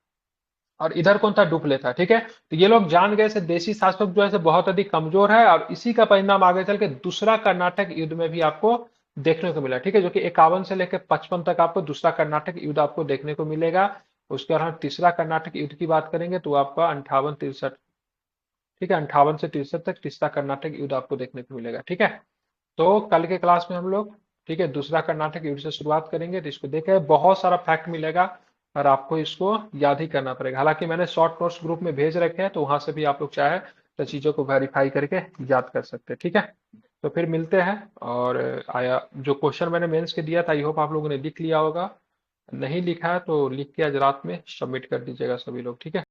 S1: और इधर कौन था, डुप्ले था। ठीक है, तो ये लोग जान गए से देशी शासक जो है बहुत अधिक कमजोर है, और इसी का परिणाम आगे चल के दूसरा कर्नाटक युद्ध में भी आपको देखने को मिला। ठीक है, जो कि 51 से लेकर 55 तक आपको दूसरा कर्नाटक युद्ध आपको देखने को मिलेगा। उसके बाद हम तीसरा कर्नाटक युद्ध की बात करेंगे तो आपका 58-63, ठीक है, 58 से 63 तक तीसरा कर्नाटक युद्ध आपको देखने को मिलेगा। ठीक है, तो कल के क्लास में हम लोग, ठीक है, दूसरा कर्नाटक युद्ध से शुरुआत करेंगे। तो इसको देखे बहुत सारा फैक्ट मिलेगा और आपको इसको याद ही करना पड़ेगा। हालांकि मैंने शॉर्ट नोट्स ग्रुप में भेज रखे हैं, तो वहां से भी आप लोग चाहे तो चीजों को वेरीफाई करके याद कर सकते हैं। ठीक है, तो फिर मिलते हैं। और आया जो क्वेश्चन मैंने मेंस के दिया था, आई होप आप लोगों ने लिख लिया होगा, नहीं लिखा है तो लिख के आज रात में सबमिट कर दीजिएगा सभी लोग। ठीक है।